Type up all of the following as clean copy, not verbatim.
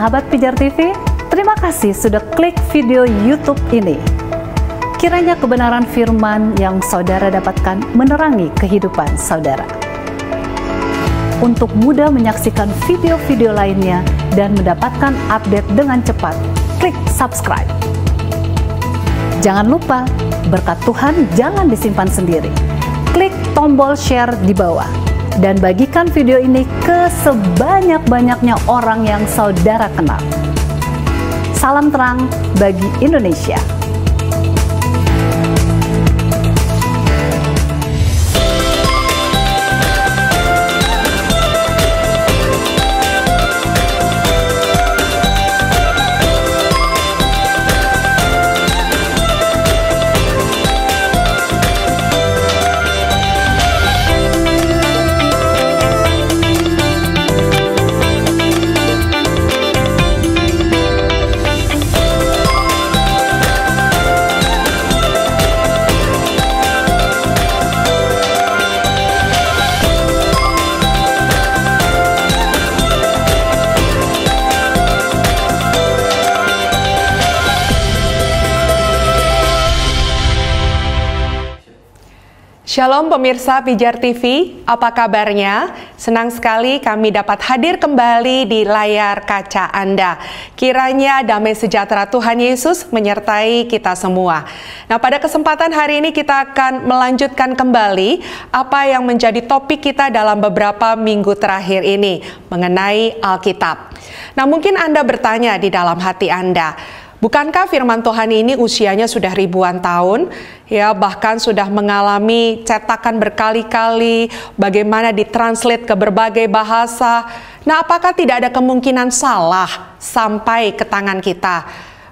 Sahabat Pijar TV, terima kasih sudah klik video YouTube ini. Kiranya kebenaran firman yang saudara dapatkan menerangi kehidupan saudara. Untuk mudah menyaksikan video-video lainnya dan mendapatkan update dengan cepat, klik subscribe. Jangan lupa, berkat Tuhan jangan disimpan sendiri. Klik tombol share di bawah dan bagikan video ini ke sebanyak-banyaknya orang yang saudara kenal. Salam terang bagi Indonesia. Shalom pemirsa Pijar TV, apa kabarnya? Senang sekali kami dapat hadir kembali di layar kaca Anda. Kiranya damai sejahtera Tuhan Yesus menyertai kita semua. Nah, pada kesempatan hari ini kita akan melanjutkan kembali apa yang menjadi topik kita dalam beberapa minggu terakhir ini mengenai Alkitab. Nah, mungkin Anda bertanya di dalam hati Anda, bukankah firman Tuhan ini usianya sudah ribuan tahun, ya bahkan sudah mengalami cetakan berkali-kali, bagaimana ditranslate ke berbagai bahasa. Nah, apakah tidak ada kemungkinan salah sampai ke tangan kita?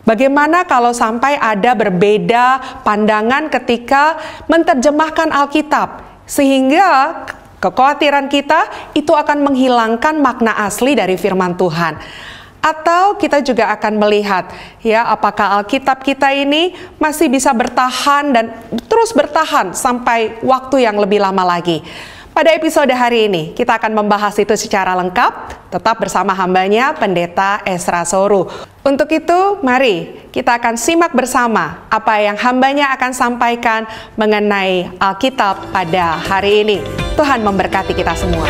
Bagaimana kalau sampai ada berbeda pandangan ketika menerjemahkan Alkitab, sehingga kekhawatiran kita itu akan menghilangkan makna asli dari firman Tuhan? Atau kita juga akan melihat, ya, apakah Alkitab kita ini masih bisa bertahan dan terus bertahan sampai waktu yang lebih lama lagi. Pada episode hari ini, kita akan membahas itu secara lengkap, tetap bersama hambanya, Pendeta Ezra Soru. Untuk itu, mari kita akan simak bersama apa yang hambanya akan sampaikan mengenai Alkitab pada hari ini. Tuhan memberkati kita semua.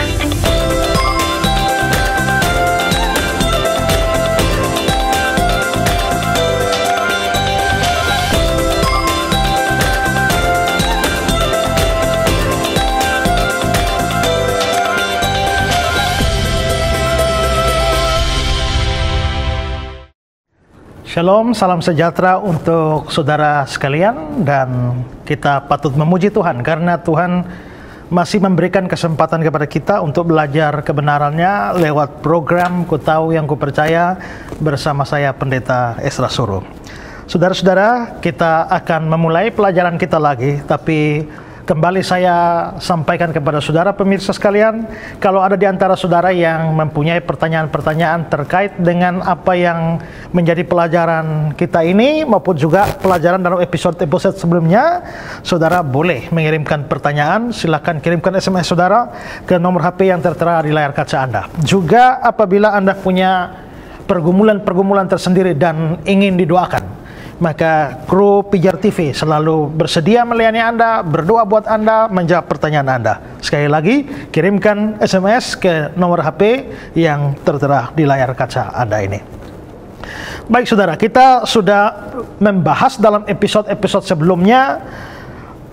Shalom, salam sejahtera untuk saudara sekalian, dan kita patut memuji Tuhan karena Tuhan masih memberikan kesempatan kepada kita untuk belajar kebenarannya lewat program Ku Tahu Yang Ku Percaya bersama saya Pendeta Ezra Soru. Saudara-saudara, kita akan memulai pelajaran kita lagi, tapi kembali saya sampaikan kepada saudara pemirsa sekalian, kalau ada di antara saudara yang mempunyai pertanyaan-pertanyaan terkait dengan apa yang menjadi pelajaran kita ini, maupun juga pelajaran dalam episode-episode sebelumnya, saudara boleh mengirimkan pertanyaan. Silakan kirimkan SMS saudara ke nomor HP yang tertera di layar kaca Anda. Juga apabila Anda punya pergumulan-pergumulan tersendiri dan ingin didoakan, maka kru Pijar TV selalu bersedia melayani Anda, berdoa buat Anda, menjawab pertanyaan Anda. Sekali lagi, kirimkan SMS ke nomor HP yang tertera di layar kaca Anda ini. Baik saudara, kita sudah membahas dalam episode-episode sebelumnya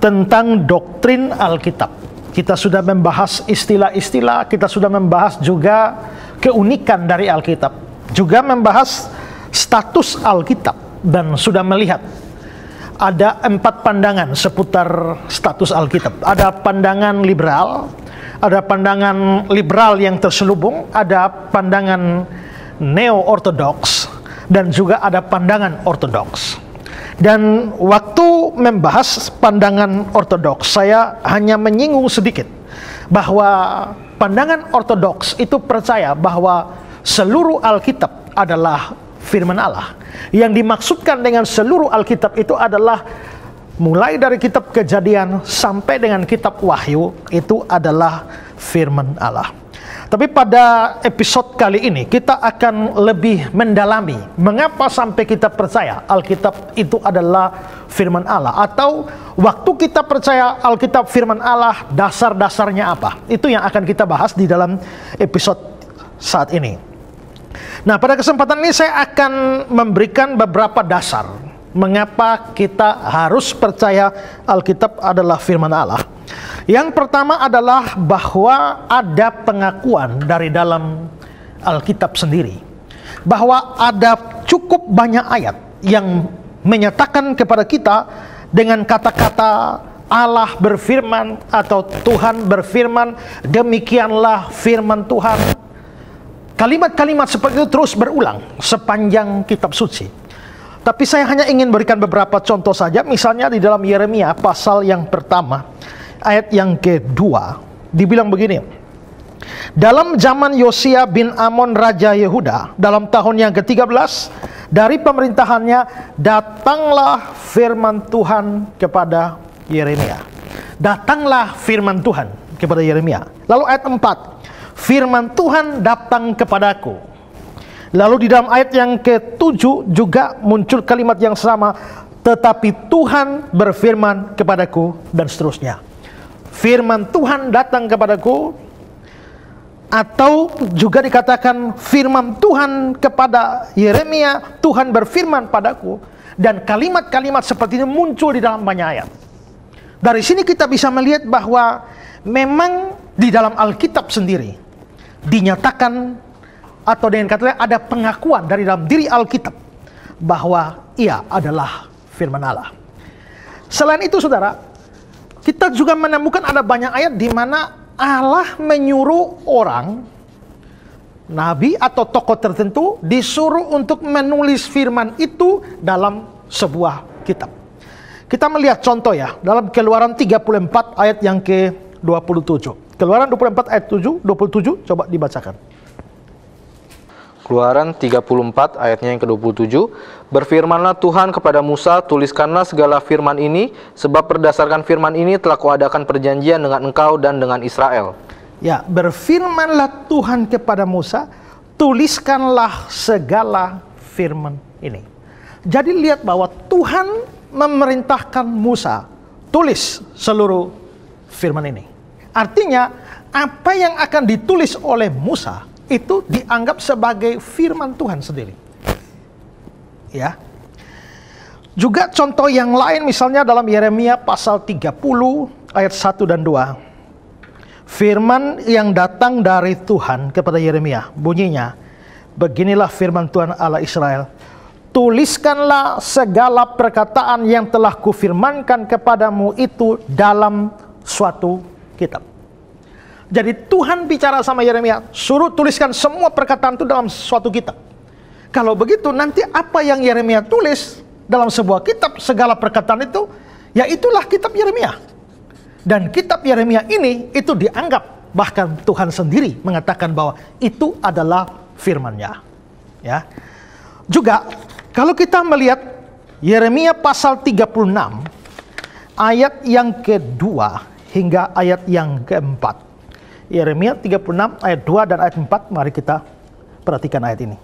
tentang doktrin Alkitab. Kita sudah membahas istilah-istilah, kita sudah membahas juga keunikan dari Alkitab, juga membahas status Alkitab. Dan sudah melihat ada 4 pandangan seputar status Alkitab. Ada pandangan liberal, ada pandangan liberal yang terselubung, ada pandangan neo-ortodoks, dan juga ada pandangan ortodoks. Dan waktu membahas pandangan ortodoks, saya hanya menyinggung sedikit bahwa pandangan ortodoks itu percaya bahwa seluruh Alkitab adalah firman Allah. Yang dimaksudkan dengan seluruh Alkitab itu adalah mulai dari kitab Kejadian sampai dengan kitab Wahyu, itu adalah firman Allah. Tapi pada episode kali ini kita akan lebih mendalami mengapa sampai kita percaya Alkitab itu adalah firman Allah, atau waktu kita percaya Alkitab firman Allah, dasar-dasarnya apa. Itu yang akan kita bahas di dalam episode saat ini. Nah, pada kesempatan ini saya akan memberikan beberapa dasar mengapa kita harus percaya Alkitab adalah firman Allah. Yang pertama adalah bahwa ada pengakuan dari dalam Alkitab sendiri, bahwa ada cukup banyak ayat yang menyatakan kepada kita dengan kata-kata Allah berfirman atau Tuhan berfirman, demikianlah firman Tuhan. Kalimat-kalimat seperti itu terus berulang sepanjang kitab suci. Tapi saya hanya ingin berikan beberapa contoh saja. Misalnya di dalam Yeremia pasal yang pertama, ayat yang kedua, dibilang begini. Dalam zaman Yosia bin Amon Raja Yehuda, dalam tahun yang ke-13 dari pemerintahannya, datanglah firman Tuhan kepada Yeremia. Datanglah firman Tuhan kepada Yeremia. Lalu ayat 4, firman Tuhan datang kepadaku. Lalu di dalam ayat yang ke-7 juga muncul kalimat yang sama, tetapi Tuhan berfirman kepadaku, dan seterusnya. Firman Tuhan datang kepadaku, atau juga dikatakan firman Tuhan kepada Yeremia, Tuhan berfirman padaku, dan kalimat-kalimat seperti ini muncul di dalam banyak ayat. Dari sini kita bisa melihat bahwa memang di dalam Alkitab sendiri dinyatakan, atau dengan kata lain ada pengakuan dari dalam diri Alkitab bahwa ia adalah firman Allah. Selain itu, saudara, kita juga menemukan ada banyak ayat di mana Allah menyuruh orang, nabi atau tokoh tertentu, disuruh untuk menulis firman itu dalam sebuah kitab. Kita melihat contoh ya, dalam Keluaran 34 ayat yang ke-27. Keluaran 24 ayat 27, coba dibacakan. Keluaran 34 ayatnya yang ke-27, berfirmanlah Tuhan kepada Musa, tuliskanlah segala firman ini, sebab berdasarkan firman ini telah kuadakan perjanjian dengan engkau dan dengan Israel. Ya, berfirmanlah Tuhan kepada Musa, tuliskanlah segala firman ini. Jadi lihat bahwa Tuhan memerintahkan Musa, tulis seluruh firman ini. Artinya, apa yang akan ditulis oleh Musa itu dianggap sebagai firman Tuhan sendiri. Ya. Juga contoh yang lain, misalnya dalam Yeremia pasal 30 ayat 1 dan 2. Firman yang datang dari Tuhan kepada Yeremia, bunyinya, beginilah firman Tuhan Allah Israel, tuliskanlah segala perkataan yang telah kufirmankan kepadamu itu dalam suatu kitab. Jadi Tuhan bicara sama Yeremia, suruh tuliskan semua perkataan itu dalam suatu kitab. Kalau begitu, nanti apa yang Yeremia tulis dalam sebuah kitab, segala perkataan itu, ya itulah kitab Yeremia. Dan kitab Yeremia ini, itu dianggap, bahkan Tuhan sendiri mengatakan bahwa itu adalah firman-Nya. Ya. Juga, kalau kita melihat Yeremia pasal 36, ayat yang kedua hingga ayat yang keempat. Yeremia 36 ayat 2 dan ayat 4, mari kita perhatikan ayat ini.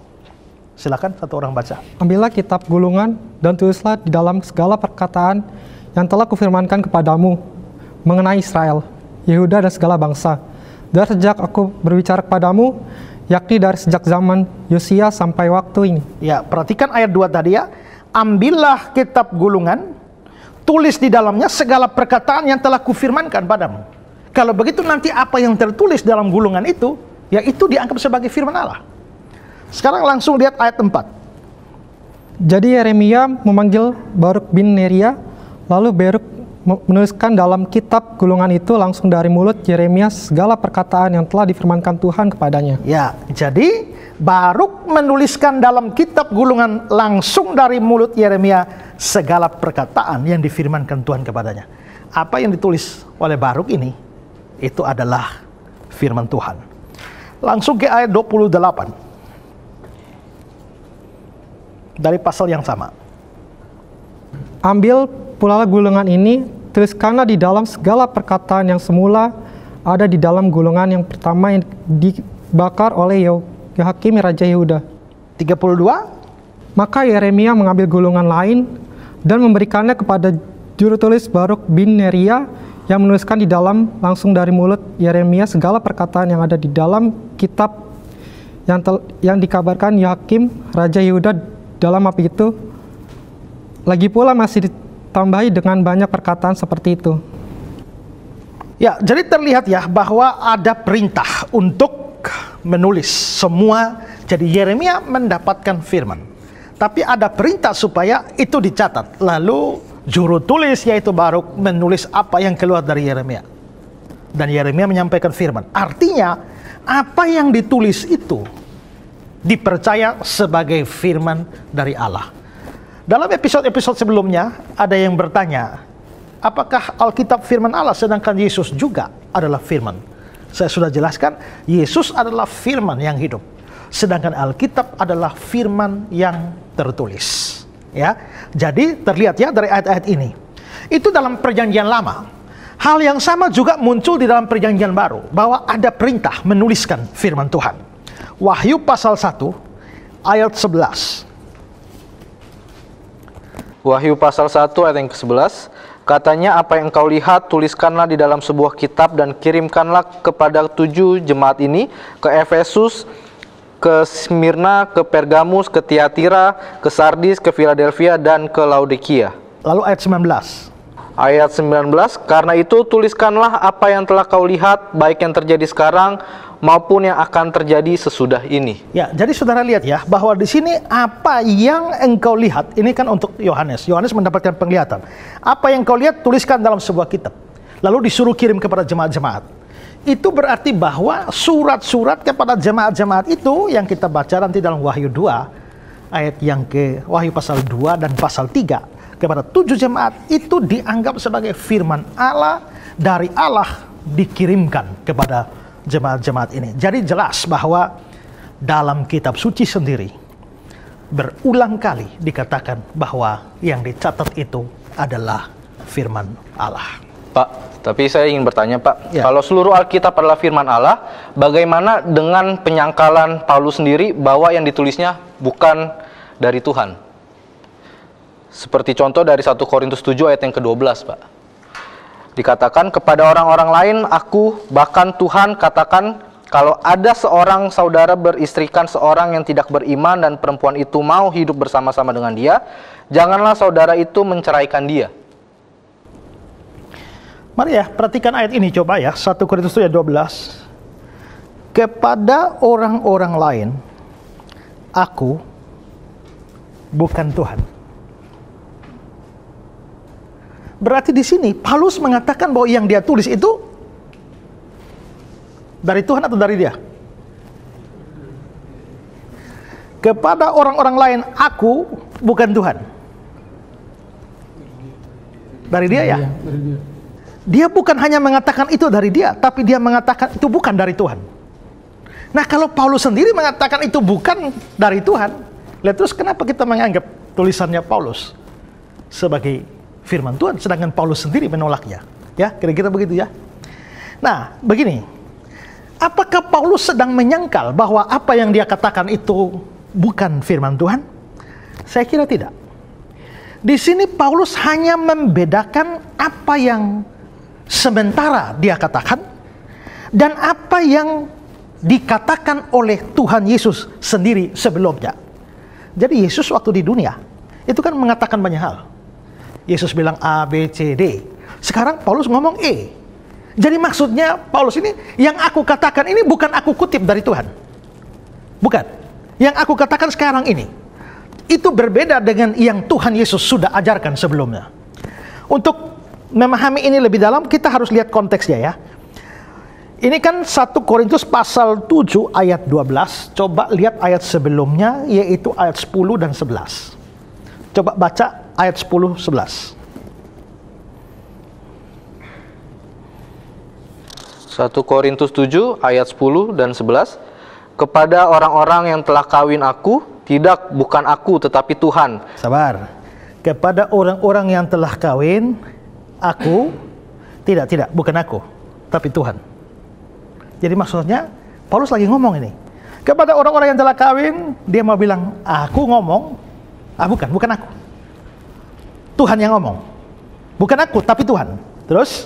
Silakan satu orang baca. Ambillah kitab gulungan dan tulislah di dalam segala perkataan yang telah kufirmankan kepadamu mengenai Israel, Yehuda dan segala bangsa. Dari sejak aku berbicara kepadamu, yakni dari sejak zaman Yosia sampai waktu ini. Ya, perhatikan ayat 2 tadi ya. Ambillah kitab gulungan, tulis di dalamnya segala perkataan yang telah kufirmankan padamu. Kalau begitu nanti apa yang tertulis dalam gulungan itu, ya itu dianggap sebagai firman Allah. Sekarang langsung lihat ayat 4. Jadi Yeremia memanggil Baruk bin Neria, lalu Baruk menuliskan dalam kitab gulungan itu langsung dari mulut Yeremia segala perkataan yang telah difirmankan Tuhan kepadanya. Ya, jadi Baruk menuliskan dalam kitab gulungan langsung dari mulut Yeremia segala perkataan yang difirmankan Tuhan kepadanya. Apa yang ditulis oleh Baruk ini, itu adalah firman Tuhan. Langsung ke ayat 28. Dari pasal yang sama. Ambil pula gulungan ini, tuliskanlah di dalam segala perkataan yang semula ada di dalam gulungan yang pertama yang dibakar oleh Yehoyakim Raja Yehuda. 32. Maka Yeremia mengambil gulungan lain dan memberikannya kepada juru tulis Baruk bin Neria yang menuliskan di dalam langsung dari mulut Yeremia segala perkataan yang ada di dalam kitab yang dikabarkan Yehoyakim Raja Yehuda dalam api itu. Lagi pula masih ditambahi dengan banyak perkataan seperti itu. Ya, jadi terlihat ya bahwa ada perintah untuk menulis semua. Jadi Yeremia mendapatkan firman. Tapi ada perintah supaya itu dicatat. Lalu juru tulis yaitu Baruk menulis apa yang keluar dari Yeremia. Dan Yeremia menyampaikan firman. Artinya apa yang ditulis itu dipercaya sebagai firman dari Allah. Dalam episode-episode sebelumnya ada yang bertanya, apakah Alkitab firman Allah sedangkan Yesus juga adalah firman? Saya sudah jelaskan, Yesus adalah firman yang hidup. Sedangkan Alkitab adalah firman yang tertulis. Ya, jadi terlihat ya dari ayat-ayat ini. Itu dalam perjanjian lama. Hal yang sama juga muncul di dalam perjanjian baru. Bahwa ada perintah menuliskan firman Tuhan. Wahyu pasal 1 ayat 11. Wahyu pasal 1 ayat yang ke-11. Katanya, apa yang engkau lihat, tuliskanlah di dalam sebuah kitab dan kirimkanlah kepada 7 jemaat ini, ke Efesus, ke Smyrna, ke Pergamus, ke Tiatira, ke Sardis, ke Philadelphia, dan ke Laodikia. Lalu ayat 19. Ayat 19, karena itu tuliskanlah apa yang telah kau lihat, baik yang terjadi sekarang maupun yang akan terjadi sesudah ini. Ya, jadi saudara lihat ya, bahwa di sini apa yang engkau lihat, ini kan untuk Yohanes. Yohanes mendapatkan penglihatan. Apa yang kau lihat, tuliskan dalam sebuah kitab. Lalu disuruh kirim kepada jemaat-jemaat. Itu berarti bahwa surat-surat kepada jemaat-jemaat itu yang kita baca nanti dalam Wahyu 2, ayat yang ke Wahyu pasal 2 dan pasal 3, kepada 7 jemaat itu dianggap sebagai firman Allah dari Allah dikirimkan kepada jemaat-jemaat ini. Jadi jelas bahwa dalam kitab suci sendiri berulang kali dikatakan bahwa yang dicatat itu adalah firman Allah. Pak, tapi saya ingin bertanya Pak, Ya. Kalau seluruh Alkitab adalah firman Allah, bagaimana dengan penyangkalan Paulus sendiri bahwa yang ditulisnya bukan dari Tuhan? Seperti contoh dari 1 Korintus 7 ayat yang ke-12 Pak. Dikatakan, kepada orang-orang lain aku, bahkan Tuhan katakan, kalau ada seorang saudara beristrikan seorang yang tidak beriman dan perempuan itu mau hidup bersama-sama dengan dia, janganlah saudara itu menceraikan dia. Mari ya, perhatikan ayat ini coba ya, 1 Korintus 7 ayat 12. Kepada orang-orang lain, aku bukan Tuhan. Berarti di sini Paulus mengatakan bahwa yang dia tulis itu dari Tuhan atau dari dia? Kepada orang-orang lain, aku bukan Tuhan. Dari dia ya? Dia bukan hanya mengatakan itu dari dia, tapi dia mengatakan itu bukan dari Tuhan. Nah, kalau Paulus sendiri mengatakan itu bukan dari Tuhan, lihat terus kenapa kita menganggap tulisannya Paulus sebagai firman Tuhan, sedangkan Paulus sendiri menolaknya. Ya, kira-kira begitu ya. Nah, begini. Apakah Paulus sedang menyangkal bahwa apa yang dia katakan itu bukan firman Tuhan? Saya kira tidak. Di sini Paulus hanya membedakan apa yang sementara dia katakan dan apa yang dikatakan oleh Tuhan Yesus sendiri sebelumnya. Jadi Yesus waktu di dunia itu kan mengatakan banyak hal. Yesus bilang A, B, C, D. Sekarang Paulus ngomong E. Jadi maksudnya Paulus ini, yang aku katakan ini bukan aku kutip dari Tuhan. Bukan. Yang aku katakan sekarang ini, itu berbeda dengan yang Tuhan Yesus sudah ajarkan sebelumnya. Untuk memahami ini lebih dalam, kita harus lihat konteksnya ya. Ini kan 1 Korintus pasal 7 ayat 12. Coba lihat ayat sebelumnya, yaitu ayat 10 dan 11. Coba baca ayat 10, 11. 1 Korintus 7 ayat 10 dan 11. Kepada orang-orang yang telah kawin aku, tidak bukan aku tetapi Tuhan. Sabar. Kepada orang-orang yang telah kawin, aku, tidak, bukan aku, tapi Tuhan. Jadi maksudnya, Paulus lagi ngomong ini. Kepada orang-orang yang telah kawin, dia mau bilang, aku ngomong, bukan aku. Tuhan yang ngomong. Bukan aku, tapi Tuhan. Terus?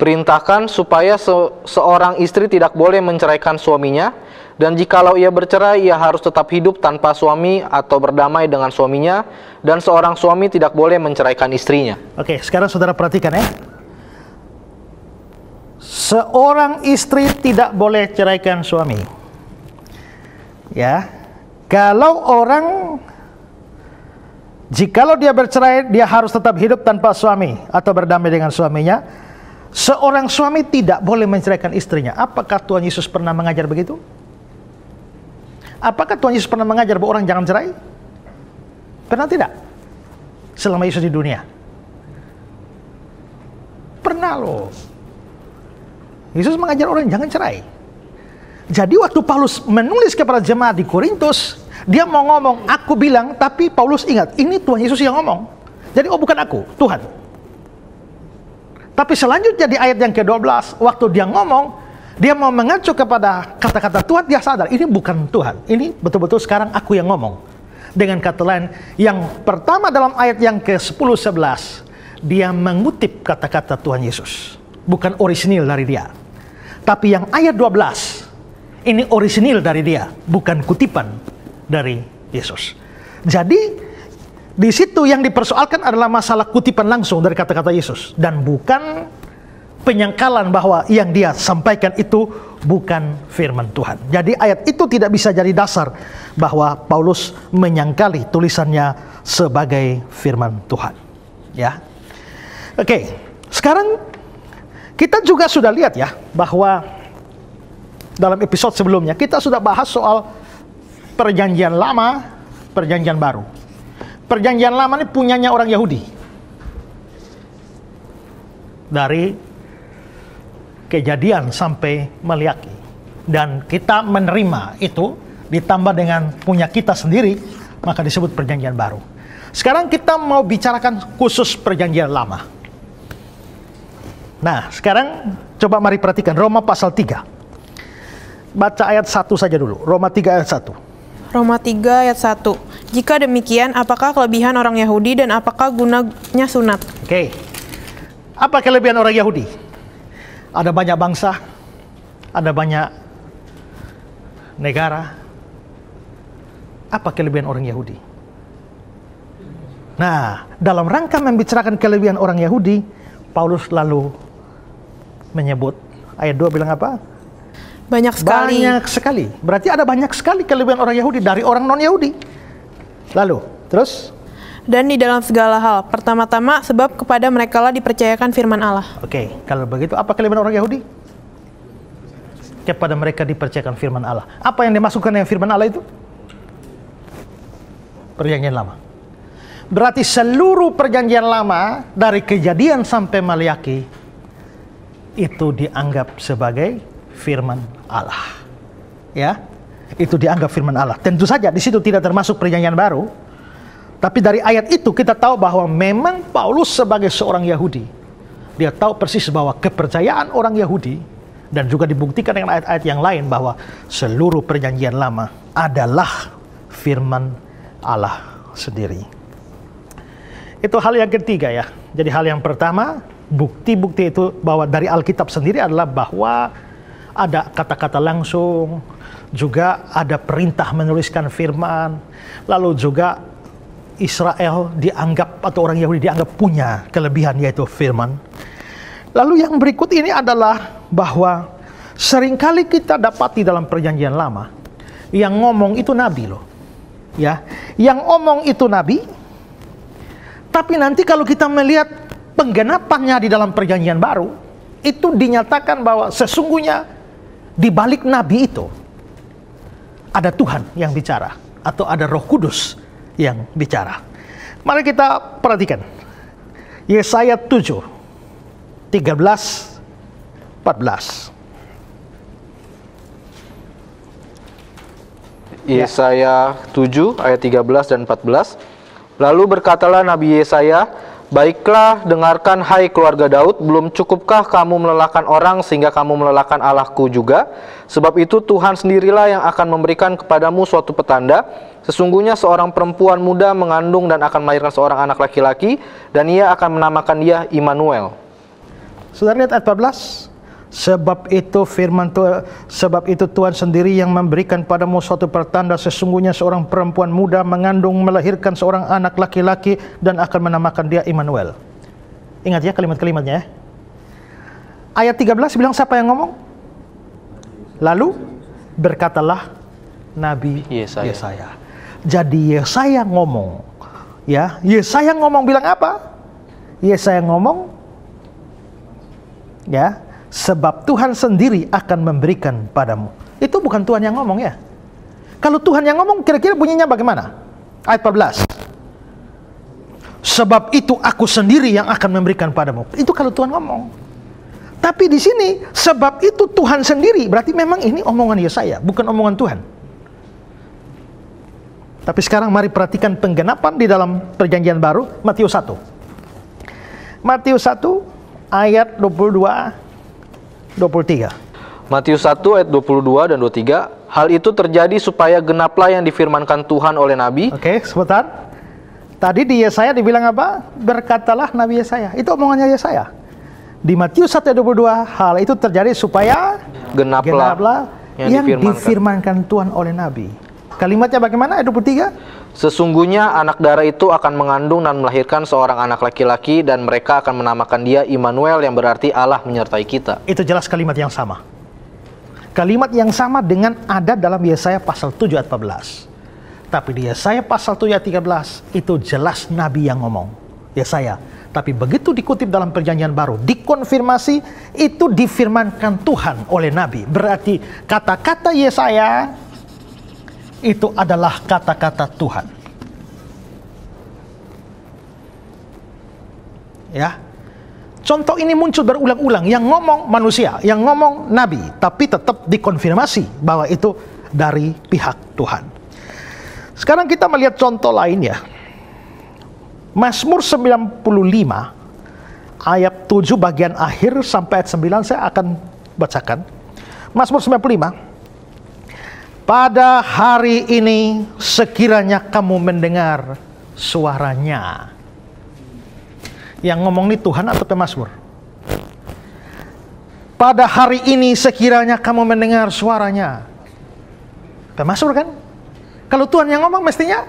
Perintahkan supaya seorang istri tidak boleh menceraikan suaminya, dan jikalau ia bercerai, ia harus tetap hidup tanpa suami atau berdamai dengan suaminya, dan seorang suami tidak boleh menceraikan istrinya. Oke, sekarang saudara perhatikan ya. Seorang istri tidak boleh ceraikan suami. Ya, jikalau dia bercerai, dia harus tetap hidup tanpa suami atau berdamai dengan suaminya. Seorang suami tidak boleh menceraikan istrinya. Apakah Tuhan Yesus pernah mengajar begitu? Apakah Tuhan Yesus pernah mengajar bahwa orang jangan cerai? Pernah tidak? Selama Yesus di dunia? Pernah loh. Yesus mengajar orang jangan cerai. Jadi waktu Paulus menulis kepada jemaat di Korintus, dia mau ngomong, aku bilang, tapi Paulus ingat, ini Tuhan Yesus yang ngomong. Jadi bukan aku, Tuhan. Tapi selanjutnya di ayat yang ke-12, waktu dia ngomong, dia mau mengacu kepada kata-kata Tuhan, dia sadar, ini bukan Tuhan. Ini betul-betul sekarang aku yang ngomong. Dengan kata lain, yang pertama dalam ayat yang ke-10-11, dia mengutip kata-kata Tuhan Yesus. Bukan orisinil dari dia. Tapi yang ayat 12, ini orisinil dari dia, bukan kutipan dari Yesus. Jadi di situ yang dipersoalkan adalah masalah kutipan langsung dari kata-kata Yesus dan bukan penyangkalan bahwa yang dia sampaikan itu bukan firman Tuhan. Jadi ayat itu tidak bisa jadi dasar bahwa Paulus menyangkali tulisannya sebagai firman Tuhan. Ya. Oke, sekarang kita juga sudah lihat ya bahwa dalam episode sebelumnya kita sudah bahas soal perjanjian lama, perjanjian baru. Perjanjian lama ini punyanya orang Yahudi. Dari Kejadian sampai Maliaki. Dan kita menerima itu ditambah dengan punya kita sendiri, maka disebut perjanjian baru. Sekarang kita mau bicarakan khusus perjanjian lama. Nah, sekarang coba mari perhatikan Roma pasal 3. Baca ayat 1 saja dulu. Roma 3 ayat 1. Roma 3 ayat 1. Jika demikian, apakah kelebihan orang Yahudi dan apakah gunanya sunat? Oke. Apa kelebihan orang Yahudi? Ada banyak bangsa, ada banyak negara. Apa kelebihan orang Yahudi? Nah, dalam rangka membicarakan kelebihan orang Yahudi, Paulus lalu menyebut, ayat 2 bilang apa? Banyak sekali. Banyak sekali. Berarti ada banyak sekali kelebihan orang Yahudi dari orang non-Yahudi. Lalu, terus? Dan di dalam segala hal, pertama-tama sebab kepada merekalah dipercayakan firman Allah. Oke, kalau begitu apa kelebihan orang Yahudi? Kepada mereka dipercayakan firman Allah. Apa yang dimasukkan dengan firman Allah itu? Perjanjian lama. Berarti seluruh perjanjian lama dari Kejadian sampai Maliaki itu dianggap sebagai firman Allah. Ya, itu dianggap firman Allah. Tentu saja di situ tidak termasuk perjanjian baru. Tapi dari ayat itu kita tahu bahwa memang Paulus sebagai seorang Yahudi, dia tahu persis bahwa kepercayaan orang Yahudi, dan juga dibuktikan dengan ayat-ayat yang lain bahwa seluruh perjanjian lama adalah firman Allah sendiri. Itu hal yang ketiga ya. Jadi hal yang pertama, bukti-bukti itu bahwa dari Alkitab sendiri adalah bahwa ada kata-kata langsung, juga ada perintah menuliskan firman, lalu juga Israel dianggap atau orang Yahudi dianggap punya kelebihan yaitu firman. Lalu yang berikut ini adalah bahwa seringkali kita dapati dalam perjanjian lama yang ngomong itu nabi loh. Ya, yang ngomong itu nabi. Tapi nanti kalau kita melihat penggenapannya di dalam perjanjian baru, itu dinyatakan bahwa sesungguhnya di balik nabi itu ada Tuhan yang bicara atau ada Roh Kudus yang bicara. Mari kita perhatikan Yesaya 7 13 14. Yesaya 7 ayat 13 dan 14. Lalu berkatalah Nabi Yesaya, Baiklah, dengarkan hai keluarga Daud, belum cukupkah kamu melelahkan orang sehingga kamu melelahkan Allahku juga? Sebab itu Tuhan sendirilah yang akan memberikan kepadamu suatu petanda. Sesungguhnya seorang perempuan muda mengandung dan akan melahirkan seorang anak laki-laki, dan ia akan menamakan dia Immanuel. Saudara lihat ayat 14. Sebab itu Tuhan sendiri yang memberikan padamu suatu pertanda, sesungguhnya seorang perempuan muda mengandung melahirkan seorang anak laki-laki dan akan menamakan dia Immanuel. Ingat ya kalimat-kalimatnya ya. Ayat 13 bilang siapa yang ngomong? Lalu berkatalah Nabi Yesaya. Jadi Yesaya ngomong. Ya, Yesaya ngomong bilang apa? Yesaya ngomong ya, sebab Tuhan sendiri akan memberikan padamu. Itu bukan Tuhan yang ngomong ya. Kalau Tuhan yang ngomong, kira-kira bunyinya bagaimana? Ayat 14. Sebab itu aku sendiri yang akan memberikan padamu. Itu kalau Tuhan ngomong. Tapi di sini, sebab itu Tuhan sendiri, berarti memang ini omongan Yesaya, bukan omongan Tuhan. Tapi sekarang mari perhatikan penggenapan di dalam perjanjian baru, Matius 1. Matius 1 ayat 22 23. Matius 1 ayat 22 dan 23. Hal itu terjadi supaya genaplah yang difirmankan Tuhan oleh Nabi. Oke, sebentar. Tadi di Yesaya dibilang apa? Berkatalah Nabi Yesaya. Itu omongannya Yesaya. Di Matius 1 ayat 22, hal itu terjadi supaya genaplah yang difirmankan Tuhan oleh Nabi. Kalimatnya bagaimana? Ayat 23. Sesungguhnya anak darah itu akan mengandung dan melahirkan seorang anak laki-laki, dan mereka akan menamakan dia Immanuel, yang berarti Allah menyertai kita. Itu jelas kalimat yang sama. Kalimat yang sama dengan ada dalam Yesaya pasal 7 ayat 14. Tapi di Yesaya pasal 7 ayat 13 itu jelas Nabi yang ngomong, Yesaya. Tapi begitu dikutip dalam perjanjian baru, dikonfirmasi itu difirmankan Tuhan oleh Nabi. Berarti kata-kata Yesaya itu adalah kata-kata Tuhan. Ya. Contoh ini muncul berulang-ulang, yang ngomong manusia, yang ngomong nabi, tapi tetap dikonfirmasi bahwa itu dari pihak Tuhan. Sekarang kita melihat contoh lain ya. Mazmur 95 ayat 7 bagian akhir sampai ayat 9 saya akan bacakan. Mazmur 95. Pada hari ini sekiranya kamu mendengar suaranya. Yang ngomong ini Tuhan atau pemazmur? Pada hari ini sekiranya kamu mendengar suaranya. Pemazmur kan? Kalau Tuhan yang ngomong mestinya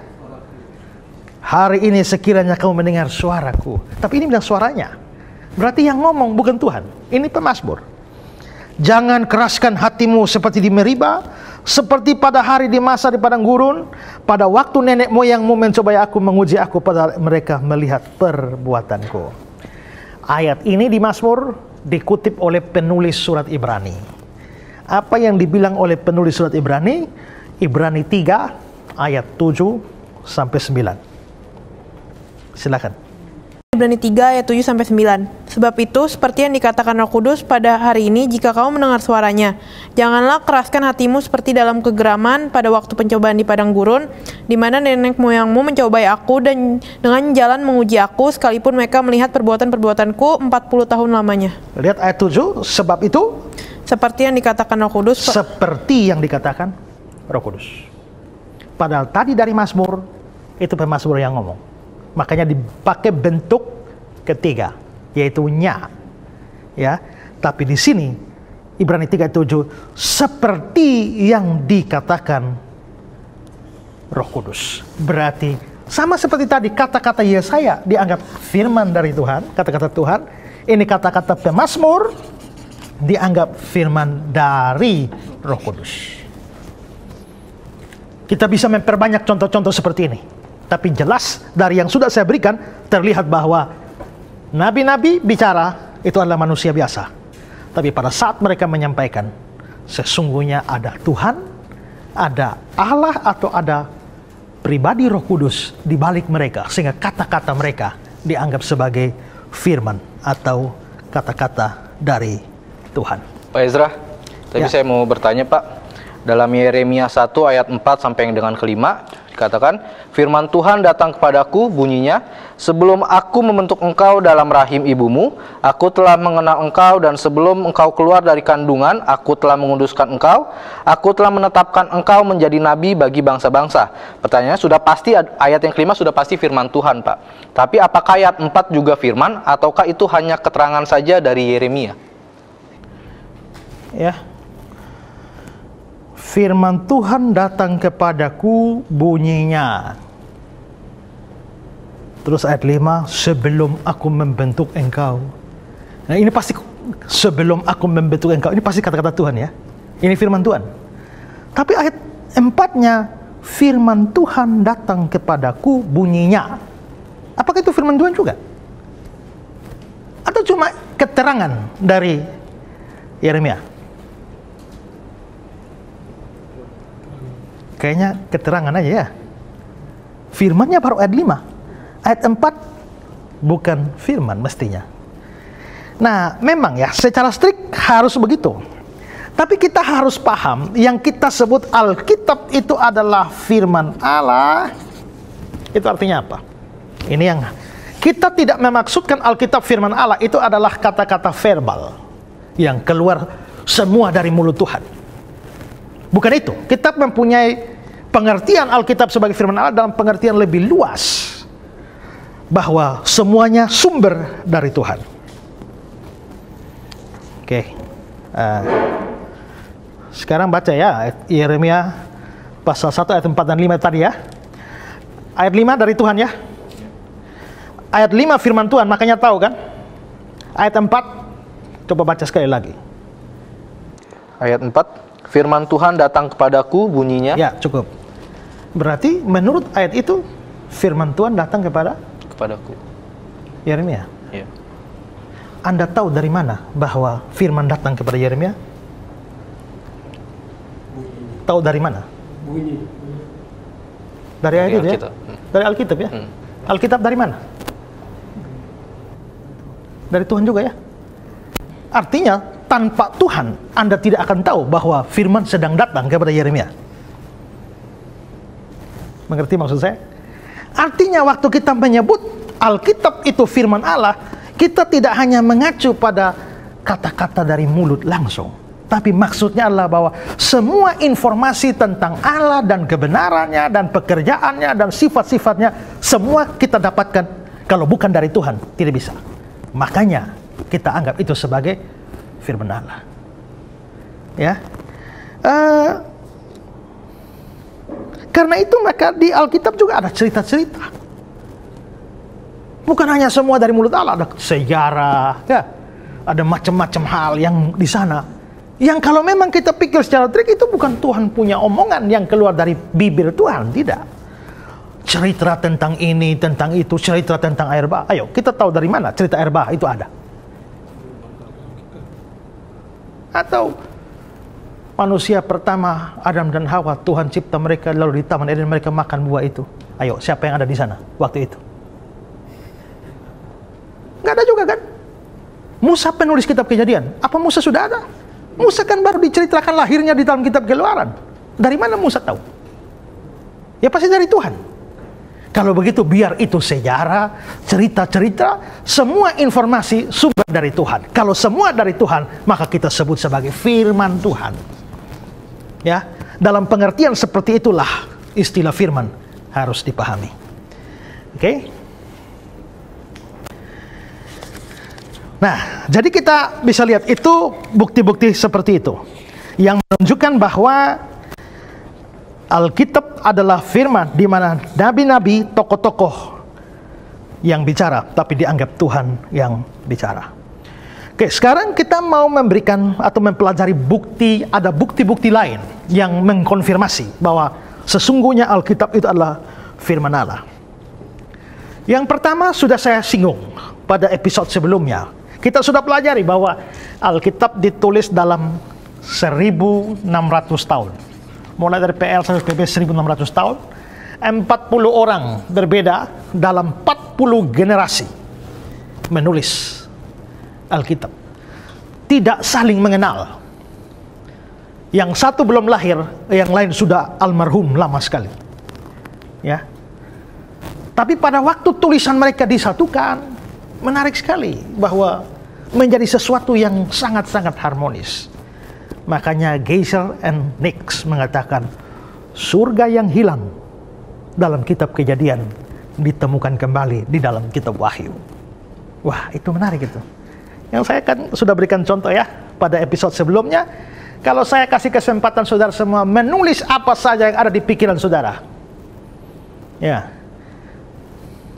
hari ini sekiranya kamu mendengar suaraku. Tapi ini bilang suaranya. Berarti yang ngomong bukan Tuhan. Ini pemazmur. Jangan keraskan hatimu seperti di Meriba, seperti pada hari di masa di padang gurun, pada waktu nenek moyangmu mencobai aku, menguji aku, pada mereka melihat perbuatanku. Ayat ini di Mazmur dikutip oleh penulis surat Ibrani. Apa yang dibilang oleh penulis surat Ibrani? Ibrani 3 ayat 7 sampai 9. Silakan. Ibrani 3 ayat 7 sampai 9. Sebab itu seperti yang dikatakan Roh Kudus pada hari ini, jika kamu mendengar suaranya, janganlah keraskan hatimu seperti dalam kegeraman pada waktu pencobaan di padang gurun, di mana nenek moyangmu mencobai aku dan dengan jalan menguji aku, sekalipun mereka melihat perbuatan-perbuatanku 40 tahun lamanya. Lihat ayat 7, sebab itu seperti yang dikatakan Roh Kudus. Seperti yang dikatakan Roh Kudus. Padahal tadi dari Mazmur itu pemazmur yang ngomong. Makanya dipakai bentuk ketiga, yaitu nya. Ya, tapi di sini Ibrani 3:7 seperti yang dikatakan Roh Kudus. Berarti sama seperti tadi kata-kata Yesaya dianggap firman dari Tuhan, kata-kata Tuhan. Ini kata-kata pemazmur dianggap firman dari Roh Kudus. Kita bisa memperbanyak contoh-contoh seperti ini. Tapi jelas dari yang sudah saya berikan terlihat bahwa nabi-nabi bicara itu adalah manusia biasa. Tapi pada saat mereka menyampaikan, sesungguhnya ada Tuhan, ada Allah atau ada pribadi Roh Kudus di balik mereka, sehingga kata-kata mereka dianggap sebagai firman atau kata-kata dari Tuhan. Pak Ezra, tapi saya mau bertanya Pak, dalam Yeremia 1 ayat 4 sampai dengan kelima, dikatakan, firman Tuhan datang kepadaku, bunyinya, sebelum aku membentuk engkau dalam rahim ibumu, aku telah mengenal engkau, dan sebelum engkau keluar dari kandungan, aku telah menguduskan engkau, aku telah menetapkan engkau menjadi nabi bagi bangsa-bangsa. Pertanyaannya, sudah pasti ayat yang kelima sudah pasti firman Tuhan, Pak. Tapi apakah ayat 4 juga firman, ataukah itu hanya keterangan saja dari Yeremia? Ya. Firman Tuhan datang kepadaku, bunyinya. Terus ayat 5, sebelum aku membentuk engkau. Nah, ini pasti sebelum aku membentuk engkau. Ini pasti kata-kata Tuhan, ya. Ini firman Tuhan. Tapi ayat 4-nya, firman Tuhan datang kepadaku, bunyinya. Apakah itu firman Tuhan juga? Atau cuma keterangan dari Yeremia? Kayaknya keterangan aja, ya. Firmannya baru ayat 5. Ayat 4 bukan firman mestinya. Nah, memang ya, secara strict harus begitu. Tapi kita harus paham, yang kita sebut Alkitab itu adalah firman Allah. Itu artinya apa? Ini yang kita tidak memaksudkan Alkitab firman Allah itu adalah kata-kata verbal yang keluar semua dari mulut Tuhan. Bukan itu. Kita mempunyai pengertian Alkitab sebagai firman Allah dalam pengertian lebih luas, bahwa semuanya sumber dari Tuhan. Oke. Sekarang baca ya Yeremia pasal 1 ayat 4 dan 5 tadi, ya. Ayat 5 dari Tuhan, ya. Ayat 5 firman Tuhan, makanya tahu kan? Ayat 4 coba baca sekali lagi. Ayat 4, firman Tuhan datang kepadaku, bunyinya. Ya, cukup. Berarti menurut ayat itu firman Tuhan datang kepadaku Yeremia. Ya. Anda tahu dari mana bahwa firman datang kepada Yeremia? Tahu dari mana? Dari ayat itu, ya? Dari Alkitab, ya? Alkitab dari mana? Dari Tuhan juga, ya? Artinya, tanpa Tuhan, Anda tidak akan tahu bahwa firman sedang datang kepada Yeremia. Mengerti maksud saya? Artinya, waktu kita menyebut Alkitab itu firman Allah, kita tidak hanya mengacu pada kata-kata dari mulut langsung, tapi maksudnya adalah bahwa semua informasi tentang Allah dan kebenarannya dan pekerjaannya dan sifat-sifatnya, semua kita dapatkan. Kalau bukan dari Tuhan, tidak bisa. Makanya kita anggap itu sebagai firman Allah. Ya, karena itu maka di Alkitab juga ada cerita-cerita. Bukan hanya semua dari mulut Allah, ada sejarah, ya, ada macam-macam hal yang di sana. Yang kalau memang kita pikir secara trik, itu bukan Tuhan punya omongan yang keluar dari bibir Tuhan, tidak. Cerita tentang ini, tentang itu, cerita tentang air bah. Ayo, kita tahu dari mana cerita air bah itu ada. Atau manusia pertama, Adam dan Hawa, Tuhan cipta mereka, lalu di Taman Eden mereka makan buah itu. Ayo, siapa yang ada di sana waktu itu? Nggak ada juga, kan? Musa penulis kitab Kejadian. Apa Musa sudah ada? Musa kan baru diceritakan lahirnya di dalam kitab Keluaran. Dari mana Musa tahu? Ya pasti dari Tuhan. Kalau begitu biar itu sejarah, cerita-cerita, semua informasi sumber dari Tuhan. Kalau semua dari Tuhan, maka kita sebut sebagai firman Tuhan. Ya, dalam pengertian seperti itulah istilah firman harus dipahami. Oke? Nah, jadi kita bisa lihat itu bukti-bukti seperti itu yang menunjukkan bahwa Alkitab adalah firman di mana nabi-nabi, tokoh-tokoh yang bicara, tapi dianggap Tuhan yang bicara. Oke, sekarang kita mau memberikan atau mempelajari bukti, ada bukti-bukti lain yang mengkonfirmasi bahwa sesungguhnya Alkitab itu adalah firman Allah. Yang pertama sudah saya singgung pada episode sebelumnya. Kita sudah pelajari bahwa Alkitab ditulis dalam 1600 tahun. Mulai dari PL sampai PP 1600 tahun. 40 orang berbeda dalam 40 generasi menulis Alkitab. Tidak saling mengenal. Yang satu belum lahir, yang lain sudah almarhum lama sekali. Ya. Tapi pada waktu tulisan mereka disatukan, menarik sekali bahwa menjadi sesuatu yang sangat-sangat harmonis. Makanya Geisel and Nix mengatakan, surga yang hilang dalam kitab Kejadian ditemukan kembali di dalam kitab Wahyu. Wah, itu menarik itu. Yang saya kan sudah berikan contoh ya pada episode sebelumnya. Kalau saya kasih kesempatan saudara semua menulis apa saja yang ada di pikiran saudara, ya,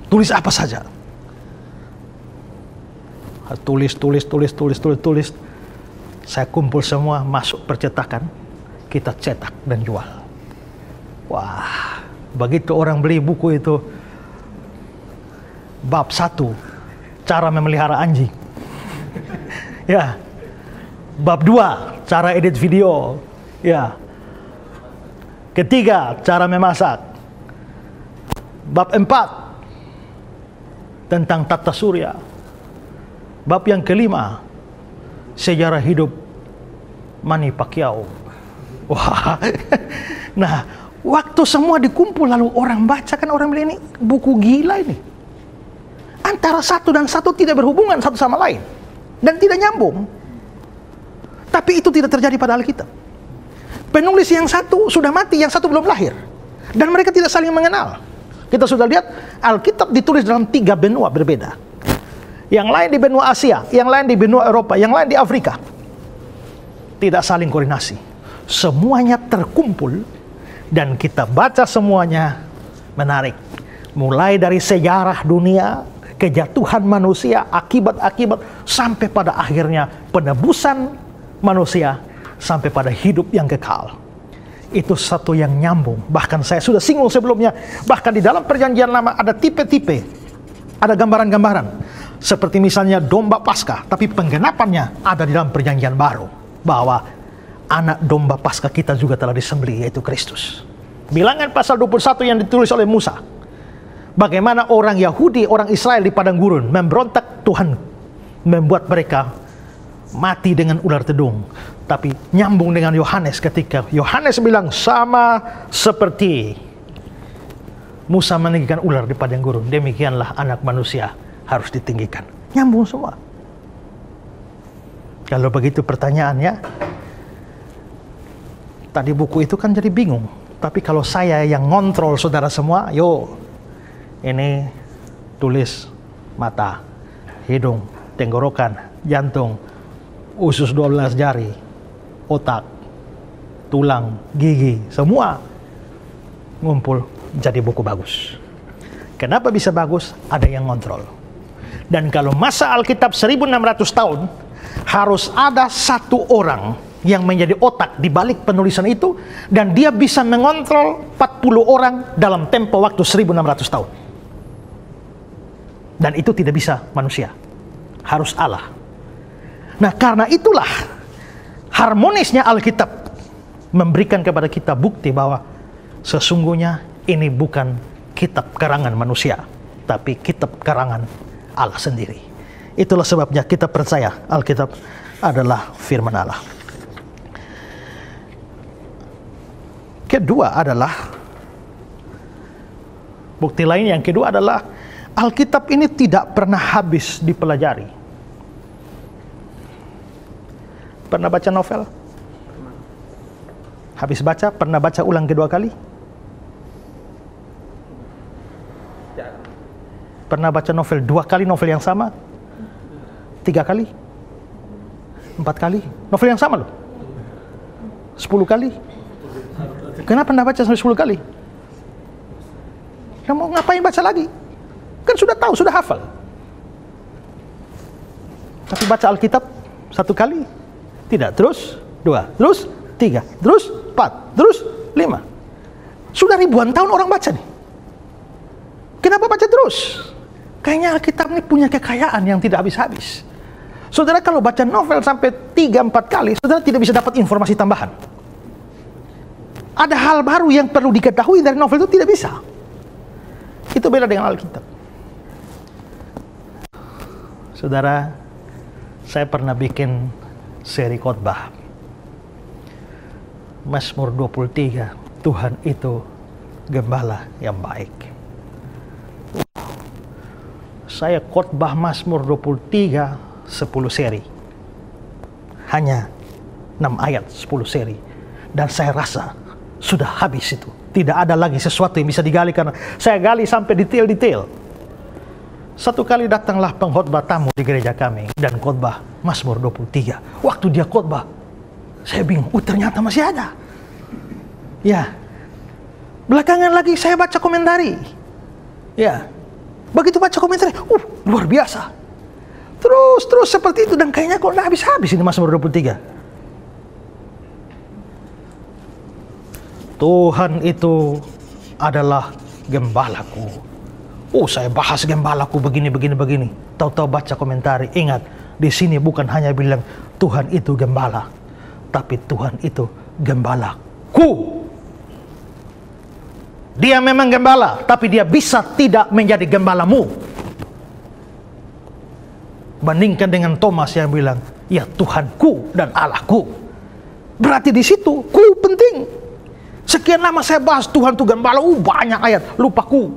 tulis apa saja. Tulis. Saya kumpul semua, masuk percetakan, kita cetak dan jual. Wah, begitu orang beli buku itu, bab 1, cara memelihara anjing. Ya. Bab 2, cara edit video. Ya. Ketiga, cara memasak. Bab 4, tentang tata surya. Bab yang kelima, sejarah hidup Manny Pacquiao. Wah. Nah, waktu semua dikumpul lalu orang baca, kan orang bilang ini buku gila ini. Antara satu dan satu tidak berhubungan satu sama lain dan tidak nyambung. Tapi itu tidak terjadi pada Alkitab. Penulis yang satu sudah mati, yang satu belum lahir. Dan mereka tidak saling mengenal. Kita sudah lihat Alkitab ditulis dalam 3 benua berbeda. Yang lain di benua Asia, yang lain di benua Eropa, yang lain di Afrika. Tidak saling koordinasi. Semuanya terkumpul dan kita baca semuanya, menarik. Mulai dari sejarah dunia, kejatuhan manusia, akibat-akibat, sampai pada akhirnya penebusan manusia, sampai pada hidup yang kekal. Itu satu yang nyambung. Bahkan saya sudah singgung sebelumnya, bahkan di dalam perjanjian lama ada tipe-tipe, ada gambaran-gambaran, seperti misalnya domba Paskah, tapi penggenapannya ada di dalam perjanjian baru, bahwa anak domba Paskah kita juga telah disembelih, yaitu Kristus. Bilangan pasal 21 yang ditulis oleh Musa, bagaimana orang Yahudi, orang Israel di padang gurun memberontak, Tuhan membuat mereka mati dengan ular tedung. Tapi nyambung dengan Yohanes ketika Yohanes bilang sama seperti Musa meninggikan ular di padang gurun, demikianlah anak manusia harus ditinggikan. Nyambung semua. Kalau begitu pertanyaannya, tadi buku itu kan jadi bingung. Tapi kalau saya yang ngontrol saudara semua, yo, ini tulis mata, hidung, tenggorokan, jantung, usus 12 jari, otak, tulang, gigi, semua ngumpul jadi buku bagus. Kenapa bisa bagus? Ada yang ngontrol. Dan kalau masa Alkitab 1600 tahun, harus ada satu orang yang menjadi otak di balik penulisan itu, dan dia bisa mengontrol 40 orang dalam tempo waktu 1600 tahun. Dan itu tidak bisa manusia, harus Allah. Nah, karena itulah harmonisnya Alkitab memberikan kepada kita bukti bahwa sesungguhnya ini bukan kitab karangan manusia, tapi kitab karangan Allah sendiri. Itulah sebabnya kita percaya Alkitab adalah firman Allah. Kedua adalah, bukti lain yang kedua adalah Alkitab ini tidak pernah habis dipelajari. Pernah baca novel? Habis baca, pernah baca ulang kedua kali? Pernah baca novel 2 kali novel yang sama? 3 kali? 4 kali? Novel yang sama loh? 10 kali? Kenapa pernah baca sampai 10 kali? Kamu ngapain baca lagi? Kan sudah tahu, sudah hafal. Tapi baca Alkitab 1 kali? Tidak, terus 2, terus 3, terus 4, terus 5. Sudah ribuan tahun orang baca nih. Kenapa baca terus? Kayaknya Alkitab ini punya kekayaan yang tidak habis-habis. Saudara kalau baca novel sampai 3-4 kali, saudara tidak bisa dapat informasi tambahan. Ada hal baru yang perlu diketahui dari novel itu, tidak bisa. Itu beda dengan Alkitab. Saudara, saya pernah bikin seri khotbah Mazmur 23, Tuhan itu gembala yang baik. Saya khotbah Mazmur 23 10 seri. Hanya 6 ayat 10 seri. Dan saya rasa sudah habis itu. Tidak ada lagi sesuatu yang bisa digali karena saya gali sampai detail-detail. Satu kali datanglah pengkhotbah tamu di gereja kami dan khotbah Mazmur 23. Waktu dia khotbah, saya bingung, ternyata masih ada. Ya. Belakangan lagi saya baca komentari. Ya. Begitu baca komentari, luar biasa. Terus seperti itu dan kayaknya kok nggak habis-habis ini Mazmur 23. Tuhan itu adalah gembalaku. Saya bahas gembalaku begini. Tahu-tahu baca komentari, ingat, di sini bukan hanya bilang Tuhan itu gembala, tapi Tuhan itu gembalaku. Dia memang gembala, tapi dia bisa tidak menjadi gembalamu. Bandingkan dengan Thomas yang bilang, ya Tuhanku dan Allahku. Berarti di situ ku penting. Sekian lama saya bahas Tuhan itu gembala, banyak ayat, lupaku.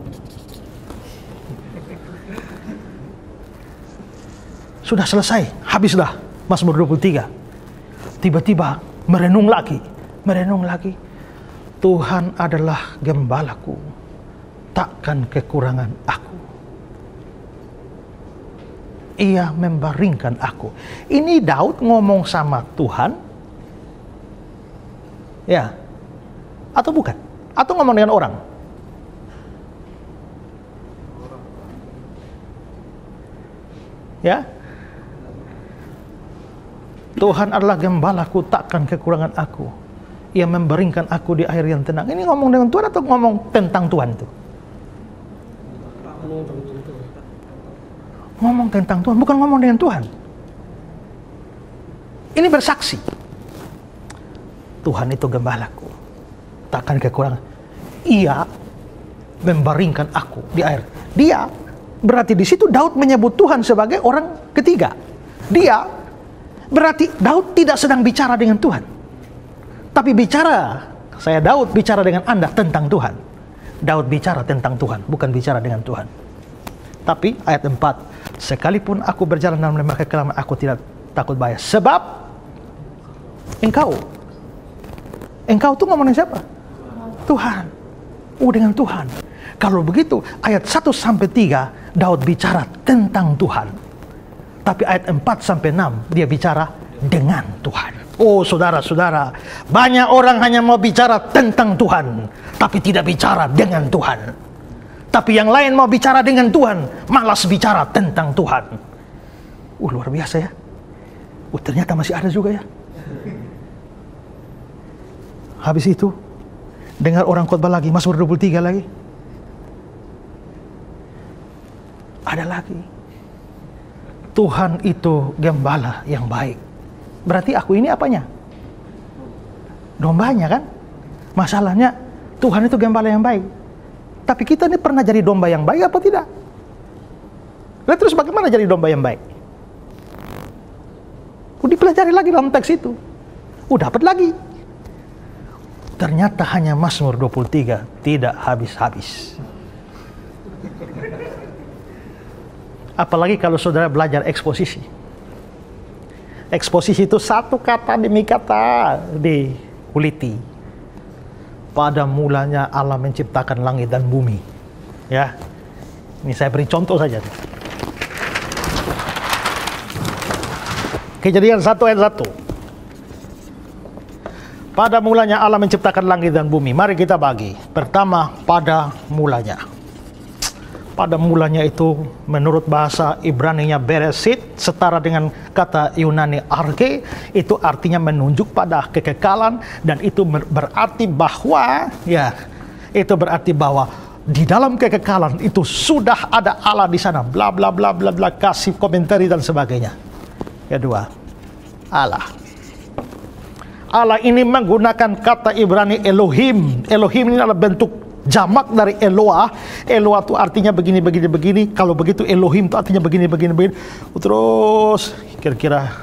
Sudah selesai, habislah Mazmur 23. Tiba-tiba merenung lagi. Tuhan adalah gembalaku, takkan kekurangan aku. Ia membaringkan aku. Ini Daud ngomong sama Tuhan, ya, atau bukan? Atau ngomong dengan orang? Ya, Tuhan adalah gembalaku, takkan kekurangan aku. Ia membaringkan aku di air yang tenang. Ini ngomong dengan Tuhan atau ngomong tentang Tuhan itu? Ngomong tentang Tuhan, bukan ngomong dengan Tuhan. Ini bersaksi. Tuhan itu gembalaku, takkan kekurangan. Ia membaringkan aku di air. Dia, berarti di situ Daud menyebut Tuhan sebagai orang ketiga. Dia, berarti Daud tidak sedang bicara dengan Tuhan. Tapi Daud bicara dengan Anda tentang Tuhan. Daud bicara tentang Tuhan, bukan bicara dengan Tuhan. Tapi ayat 4, sekalipun aku berjalan dalam lembah kekelaman, aku tidak takut bahaya. Sebab engkau tuh ngomongin siapa? Tuhan. Dengan Tuhan. Kalau begitu, ayat 1-3, Daud bicara tentang Tuhan. Tapi ayat 4-6, dia bicara dengan Tuhan. Saudara-saudara, banyak orang hanya mau bicara tentang Tuhan, tapi tidak bicara dengan Tuhan. Tapi yang lain mau bicara dengan Tuhan, malas bicara tentang Tuhan. Luar biasa ya. Ternyata masih ada juga ya. Habis itu, dengar orang khotbah lagi, Mazmur 23 lagi. Ada lagi. Tuhan itu gembala yang baik. Berarti aku ini apanya? Dombanya kan? Masalahnya Tuhan itu gembala yang baik. Tapi kita ini pernah jadi domba yang baik apa tidak? Lalu terus bagaimana jadi domba yang baik? Dipelajari lagi dalam teks itu. Dapat lagi. Ternyata hanya Mazmur 23 tidak habis-habis. Apalagi kalau saudara belajar eksposisi. Eksposisi itu satu kata demi kata dikuliti. Pada mulanya Allah menciptakan langit dan bumi. Ya, ini saya beri contoh saja. Kejadian 1 ayat 1. Pada mulanya Allah menciptakan langit dan bumi. Mari kita bagi. Pertama, pada mulanya. Pada mulanya itu menurut bahasa Ibrani-nya Bereshit, setara dengan kata Yunani arche, itu artinya menunjuk pada kekekalan, dan itu berarti bahwa di dalam kekekalan itu sudah ada Allah di sana, bla bla bla bla bla, kasih komentari dan sebagainya. Kedua, Allah ini menggunakan kata Ibrani Elohim. Elohim ini adalah bentuk jamak dari Eloah. Eloah itu artinya begini. Kalau begitu Elohim itu artinya begini. Terus kira-kira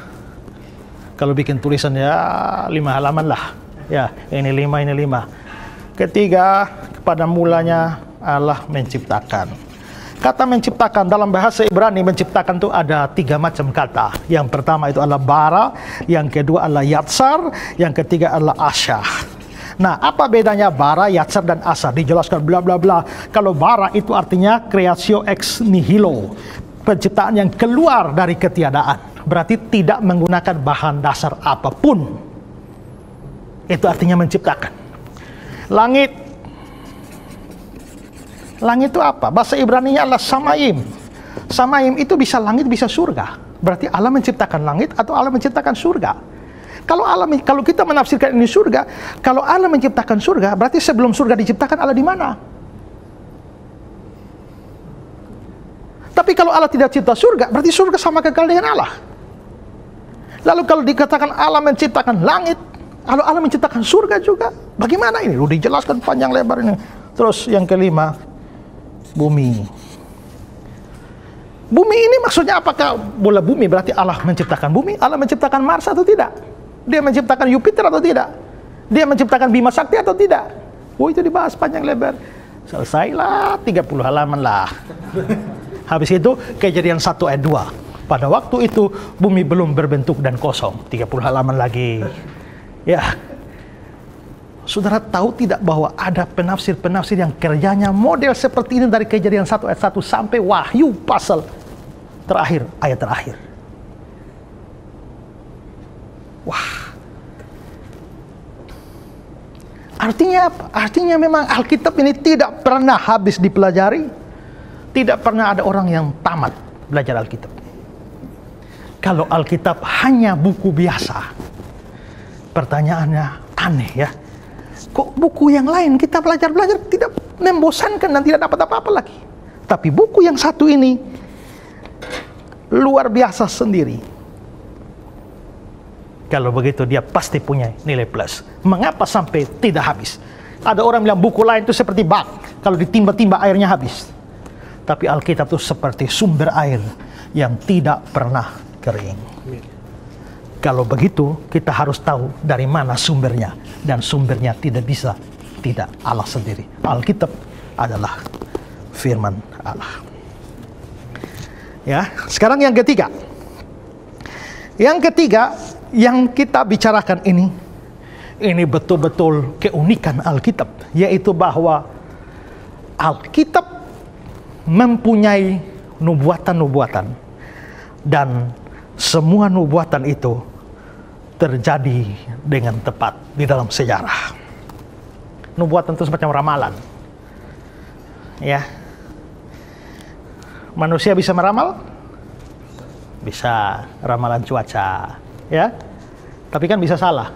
kalau bikin tulisan ya 5 halaman lah. Ya, ini 5. Ketiga, pada mulanya Allah menciptakan. Kata menciptakan dalam bahasa Ibrani, menciptakan itu ada 3 macam kata. Yang pertama itu adalah bara, yang kedua adalah yatsar, yang ketiga adalah asya. Nah, apa bedanya bara, yatsar, dan asya? Dijelaskan bla bla bla. Kalau bara itu artinya creatio ex nihilo, penciptaan yang keluar dari ketiadaan, berarti tidak menggunakan bahan dasar apapun. Itu artinya menciptakan. Langit itu apa? Bahasa Ibrani-nya adalah samaim. Samaim itu bisa langit, bisa surga. Berarti Allah menciptakan langit atau Allah menciptakan surga. Kalau kita menafsirkan ini surga, kalau Allah menciptakan surga, berarti sebelum surga diciptakan Allah di mana? Tapi kalau Allah tidak cipta surga, berarti surga sama kekal dengan Allah. Lalu kalau dikatakan Allah menciptakan langit, kalau Allah menciptakan surga juga, bagaimana ini? Udah dijelaskan panjang lebar ini. Terus yang kelima, bumi. Bumi ini maksudnya apakah bola bumi berarti Allah menciptakan bumi? Allah menciptakan Mars atau tidak? Dia menciptakan Jupiter atau tidak? Dia menciptakan Bima Sakti atau tidak? Oh, itu dibahas panjang lebar. Selesailah 30 halaman lah. Habis itu Kejadian 1 ayat 2. Pada waktu itu bumi belum berbentuk dan kosong. 30 halaman lagi. Ya. Saudara tahu tidak bahwa ada penafsir-penafsir yang kerjanya model seperti ini dari Kejadian 1 ayat 1 sampai Wahyu pasal terakhir, ayat terakhir. Wah. Artinya apa? Artinya memang Alkitab ini tidak pernah habis dipelajari. Tidak pernah ada orang yang tamat belajar Alkitab. Kalau Alkitab hanya buku biasa, pertanyaannya aneh ya. Kok buku yang lain kita belajar tidak membosankan dan tidak dapat apa-apa lagi. Tapi buku yang satu ini luar biasa sendiri. Kalau begitu dia pasti punya nilai plus. Mengapa sampai tidak habis? Ada orang bilang buku lain itu seperti bak, kalau ditimba-timba airnya habis. Tapi Alkitab itu seperti sumber air yang tidak pernah kering. Kalau begitu, kita harus tahu dari mana sumbernya. Dan sumbernya tidak Allah sendiri. Alkitab adalah firman Allah. Ya, sekarang yang ketiga. Yang ketiga, yang kita bicarakan ini betul-betul keunikan Alkitab. Yaitu bahwa Alkitab mempunyai nubuatan-nubuatan. Dan semua nubuatan itu terjadi dengan tepat di dalam sejarah. Nubuatan itu semacam ramalan. Ya. Manusia bisa meramal? Bisa, ramalan cuaca, ya. Tapi kan bisa salah.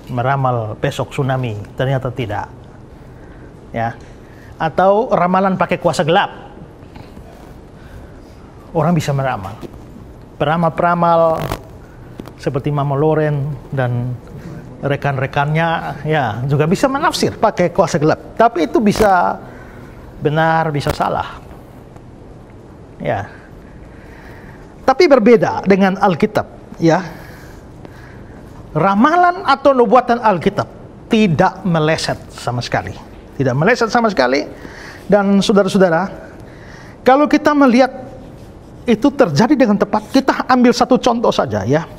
Meramal besok tsunami, ternyata tidak. Ya. Atau ramalan pakai kuasa gelap. Orang bisa meramal. Peramal-peramal seperti Mama Loren dan rekan-rekannya ya juga bisa menafsir pakai kuasa gelap. Tapi itu bisa benar, bisa salah. Ya. Tapi berbeda dengan Alkitab, ya. Ramalan atau nubuatan Alkitab tidak meleset sama sekali. Tidak meleset sama sekali. Dan saudara-saudara, kalau kita melihat itu terjadi dengan tepat, kita ambil satu contoh saja ya.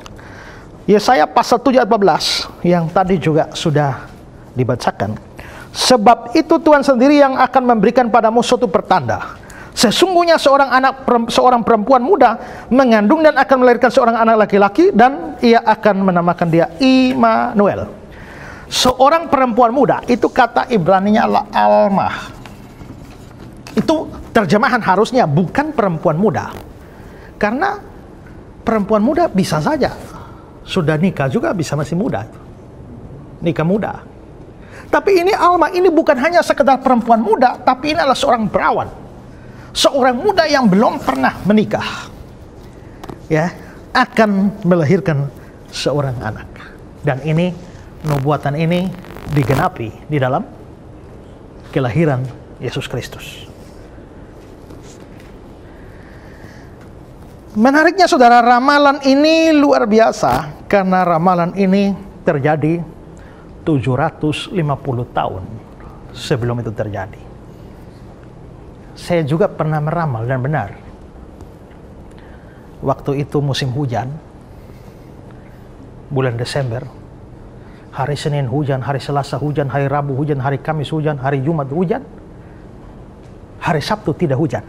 Yesaya pasal 7 ayat 14 yang tadi juga sudah dibacakan. Sebab itu Tuhan sendiri yang akan memberikan padamu suatu pertanda. Sesungguhnya seorang perempuan muda mengandung dan akan melahirkan seorang anak laki-laki, dan ia akan menamakan dia Immanuel. Seorang perempuan muda, itu kata Ibraninya adalah Almah. Itu terjemahan harusnya bukan perempuan muda. Karena perempuan muda bisa saja sudah nikah juga, bisa masih muda. Nikah muda. Tapi ini Alma, ini bukan hanya sekedar perempuan muda, tapi ini adalah seorang perawan. Seorang muda yang belum pernah menikah. Ya, akan melahirkan seorang anak. Dan ini, nubuatan ini digenapi di dalam kelahiran Yesus Kristus. Menariknya saudara, ramalan ini luar biasa karena ramalan ini terjadi 750 tahun sebelum itu terjadi. Saya juga pernah meramal dan benar. Waktu itu musim hujan, bulan Desember, hari Senin hujan, hari Selasa hujan, hari Rabu hujan, hari Kamis hujan, hari Jumat hujan, hari Sabtu tidak hujan.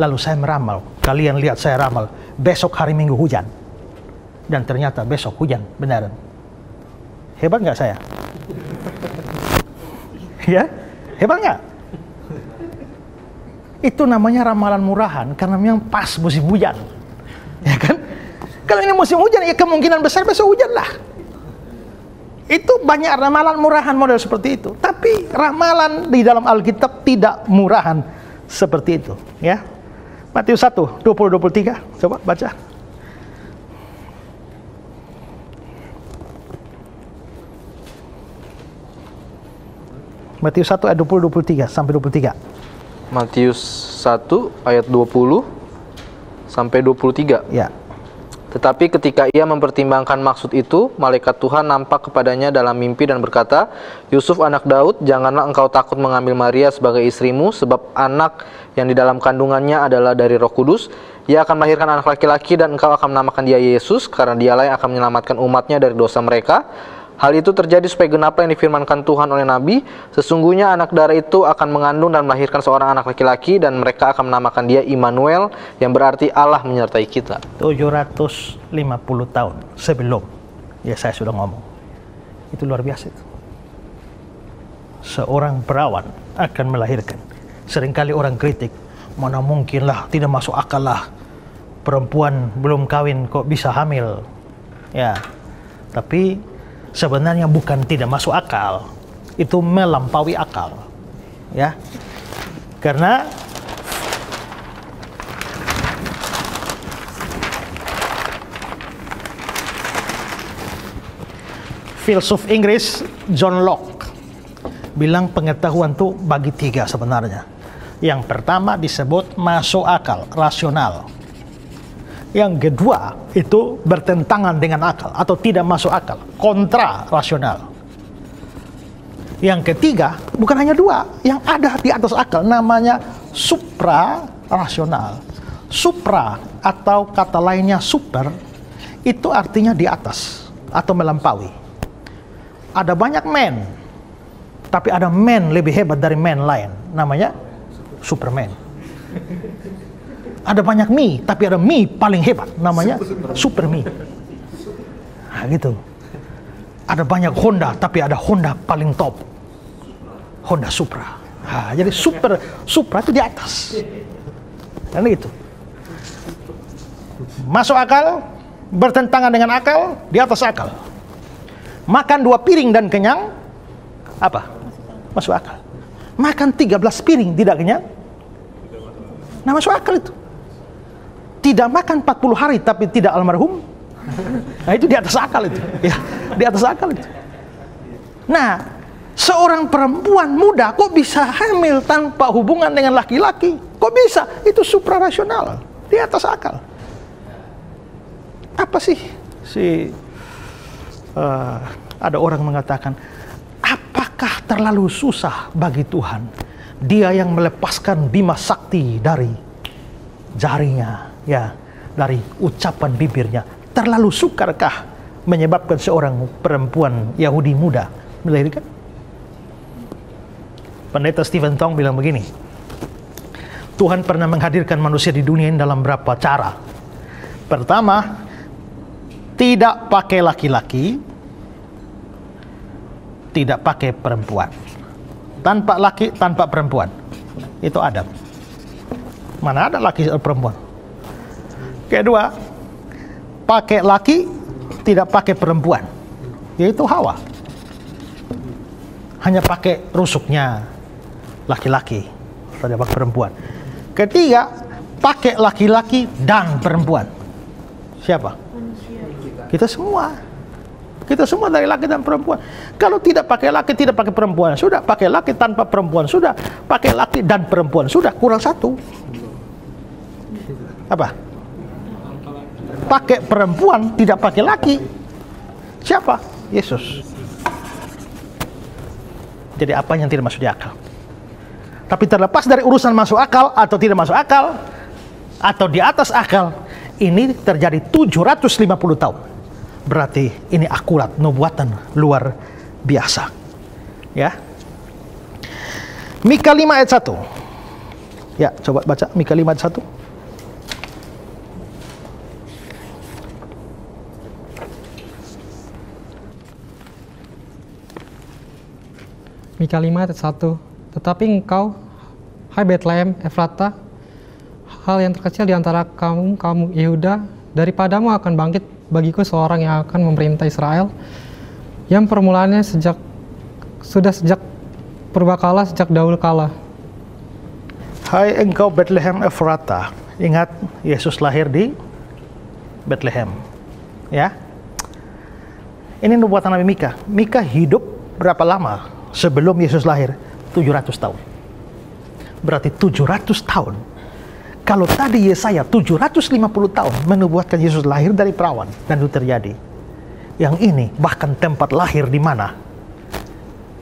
Lalu saya meramal, kalian lihat saya ramal, besok hari Minggu hujan. Dan ternyata besok hujan, beneran. Hebat nggak saya? Ya, hebat nggak? Itu namanya ramalan murahan, karena memang pas musim hujan. Ya kan? Kalau ini musim hujan, ya kemungkinan besar besok hujan lah. Itu banyak ramalan murahan model seperti itu. Tapi ramalan di dalam Alkitab tidak murahan seperti itu. Ya, Matius 1, 20-23, coba baca. Matius 1 ayat 20-23 sampai 23. Matius 1 ayat 20 sampai 23. Ya. Tetapi ketika ia mempertimbangkan maksud itu, malaikat Tuhan nampak kepadanya dalam mimpi dan berkata, Yusuf anak Daud, janganlah engkau takut mengambil Maria sebagai istrimu, sebab anak yang di dalam kandungannya adalah dari Roh Kudus. Ia akan melahirkan anak laki-laki dan engkau akan menamakan dia Yesus, karena dialah yang akan menyelamatkan umatnya dari dosa mereka. Hal itu terjadi supaya genaplah yang difirmankan Tuhan oleh Nabi, sesungguhnya anak darah itu akan mengandung dan melahirkan seorang anak laki-laki, dan mereka akan menamakan dia Immanuel, yang berarti Allah menyertai kita. 750 tahun sebelum, ya saya sudah ngomong. Itu luar biasa itu. Seorang perawan akan melahirkan. Seringkali orang kritik, mana mungkinlah, tidak masuk akal lah, perempuan belum kawin kok bisa hamil. Ya, tapi sebenarnya bukan tidak masuk akal, itu melampaui akal, ya. Karena filsuf Inggris John Locke bilang pengetahuan itu bagi tiga sebenarnya. Yang pertama disebut masuk akal, rasional. Yang kedua itu bertentangan dengan akal atau tidak masuk akal, kontra rasional. Yang ketiga bukan hanya dua, yang ada di atas akal, namanya supra rasional. Supra atau kata lainnya super, itu artinya di atas atau melampaui. Ada banyak men, tapi ada men lebih hebat dari men lain, namanya Superman. Ada banyak mie, tapi ada mie paling hebat, namanya super mie. Nah, gitu. Ada banyak Honda, tapi ada Honda paling top, Honda Supra. Nah, jadi Supra itu di atas. Dan itu masuk akal, bertentangan dengan akal, di atas akal. Makan 2 piring dan kenyang, apa? Masuk akal. Makan 13 piring tidak kenyang, nah masuk akal itu. Tidak makan 40 hari tapi tidak almarhum, nah itu di atas akal itu, ya, di atas akal itu. Nah, seorang perempuan muda kok bisa hamil tanpa hubungan dengan laki-laki? Kok bisa? Itu suprarasional, di atas akal. Apa sih? Ada orang mengatakan, apakah terlalu susah bagi Tuhan? Dia yang melepaskan Bima Sakti dari jarinya, ya, dari ucapan bibirnya. Terlalu sukarkah menyebabkan seorang perempuan Yahudi muda melahirkan? Pendeta Stephen Tong bilang begini, Tuhan pernah menghadirkan manusia di dunia ini dalam berapa cara. Pertama, tidak pakai laki-laki, tidak pakai perempuan. Tanpa laki, tanpa perempuan. Itu Adam. Mana ada laki atau perempuan? Kedua, pakai laki, tidak pakai perempuan, yaitu Hawa. Hanya pakai rusuknya laki-laki, tidak pakai perempuan. Ketiga, pakai laki-laki dan perempuan. Siapa? Kita semua. Kita semua dari laki dan perempuan. Kalau tidak pakai laki, tidak pakai perempuan, sudah. Pakai laki tanpa perempuan, sudah. Pakai laki dan perempuan, sudah. Kurang satu. Apa? Pakai perempuan, tidak pakai laki. Siapa? Yesus. Jadi apa yang tidak masuk di akal? Tapi terlepas dari urusan masuk akal atau tidak masuk akal, atau di atas akal, ini terjadi 750 tahun. Berarti ini akurat, nubuatan luar biasa. Ya. Mika 5 ayat 1. Ya, coba baca Mika 5 ayat 1. Mika 5 ayat 1. Tetapi engkau, hai Betlehem Efrata, hal yang terkecil di antara kaum Yehuda, daripadamu akan bangkit bagiku seorang yang akan memerintah Israel, yang permulaannya sudah sejak purbakala, sejak dahulu kala. Hai engkau Betlehem Efrata. Ingat, Yesus lahir di Betlehem. Ya. Ini nubuatan Nabi Mika. Mika hidup berapa lama sebelum Yesus lahir? 700 tahun. Berarti 700 tahun. Kalau tadi Yesaya 750 tahun menubuatkan Yesus lahir dari perawan, dan itu terjadi. Yang ini bahkan tempat lahir di mana?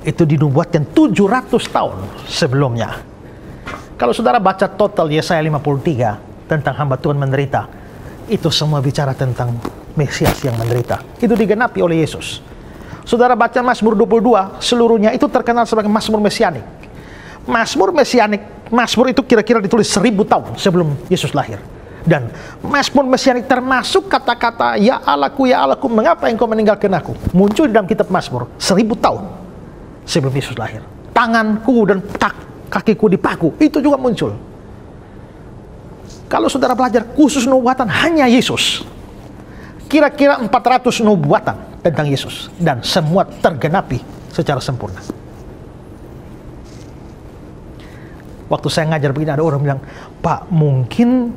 Itu dinubuatkan 700 tahun sebelumnya. Kalau saudara baca total Yesaya 53 tentang hamba Tuhan menderita, itu semua bicara tentang Mesias yang menderita. Itu digenapi oleh Yesus. Saudara baca Mazmur 22, seluruhnya itu terkenal sebagai Mazmur Mesianik. Mazmur Mesianik, Mazmur itu kira-kira ditulis 1000 tahun sebelum Yesus lahir. Dan Mazmur Mesianik termasuk kata-kata, ya Allahku, mengapa engkau meninggalkan aku? Muncul dalam kitab Mazmur 1000 tahun sebelum Yesus lahir. Tanganku dan kakiku dipaku, itu juga muncul. Kalau saudara belajar khusus nubuatan hanya Yesus, kira-kira 400 nubuatan tentang Yesus, dan semua tergenapi secara sempurna. Waktu saya ngajar begini, ada orang bilang, Pak, mungkin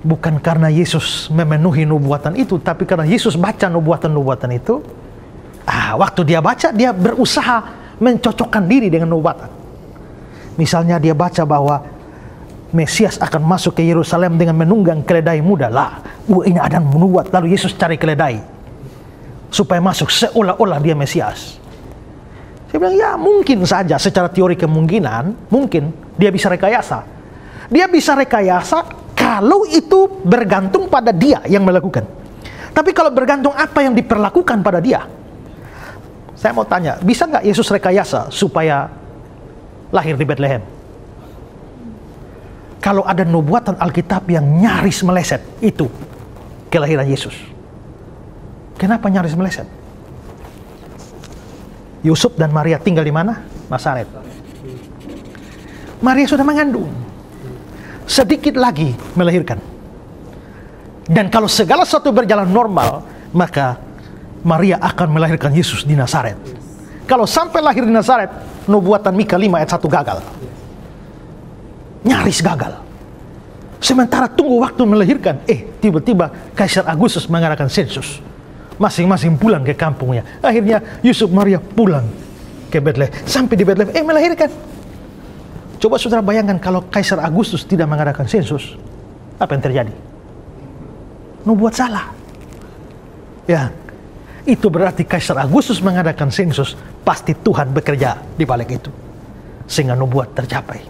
bukan karena Yesus memenuhi nubuatan itu, tapi karena Yesus baca nubuatan-nubuatan itu, waktu dia baca, dia berusaha mencocokkan diri dengan nubuatan. Misalnya dia baca bahwa Mesias akan masuk ke Yerusalem dengan menunggang keledai muda. Ini ada nubuat, lalu Yesus cari keledai supaya masuk, seolah-olah dia Mesias. Saya bilang, ya mungkin saja secara teori kemungkinan, mungkin dia bisa rekayasa. Dia bisa rekayasa kalau itu bergantung pada dia yang melakukan. Tapi kalau bergantung apa yang diperlakukan pada dia, saya mau tanya, bisa nggak Yesus rekayasa supaya lahir di Bethlehem? Kalau ada nubuatan Alkitab yang nyaris meleset, itu kelahiran Yesus. Kenapa nyaris meleset? Yusuf dan Maria tinggal di mana? Nazaret. Maria sudah mengandung, sedikit lagi melahirkan. Dan kalau segala sesuatu berjalan normal, maka Maria akan melahirkan Yesus di Nazaret. Kalau sampai lahir di Nazaret, nubuatan Mika 5 ayat 1 gagal. Nyaris gagal. Sementara tunggu waktu melahirkan, tiba-tiba Kaisar Agustus mengadakan sensus. Masing-masing pulang ke kampungnya. Akhirnya Yusuf Maria pulang ke Bethlehem. Sampai di Bethlehem, melahirkan. Coba saudara bayangkan kalau Kaisar Agustus tidak mengadakan sensus, apa yang terjadi? Nubuat salah. Ya, itu berarti Kaisar Agustus mengadakan sensus, pasti Tuhan bekerja di balik itu, sehingga nubuat tercapai.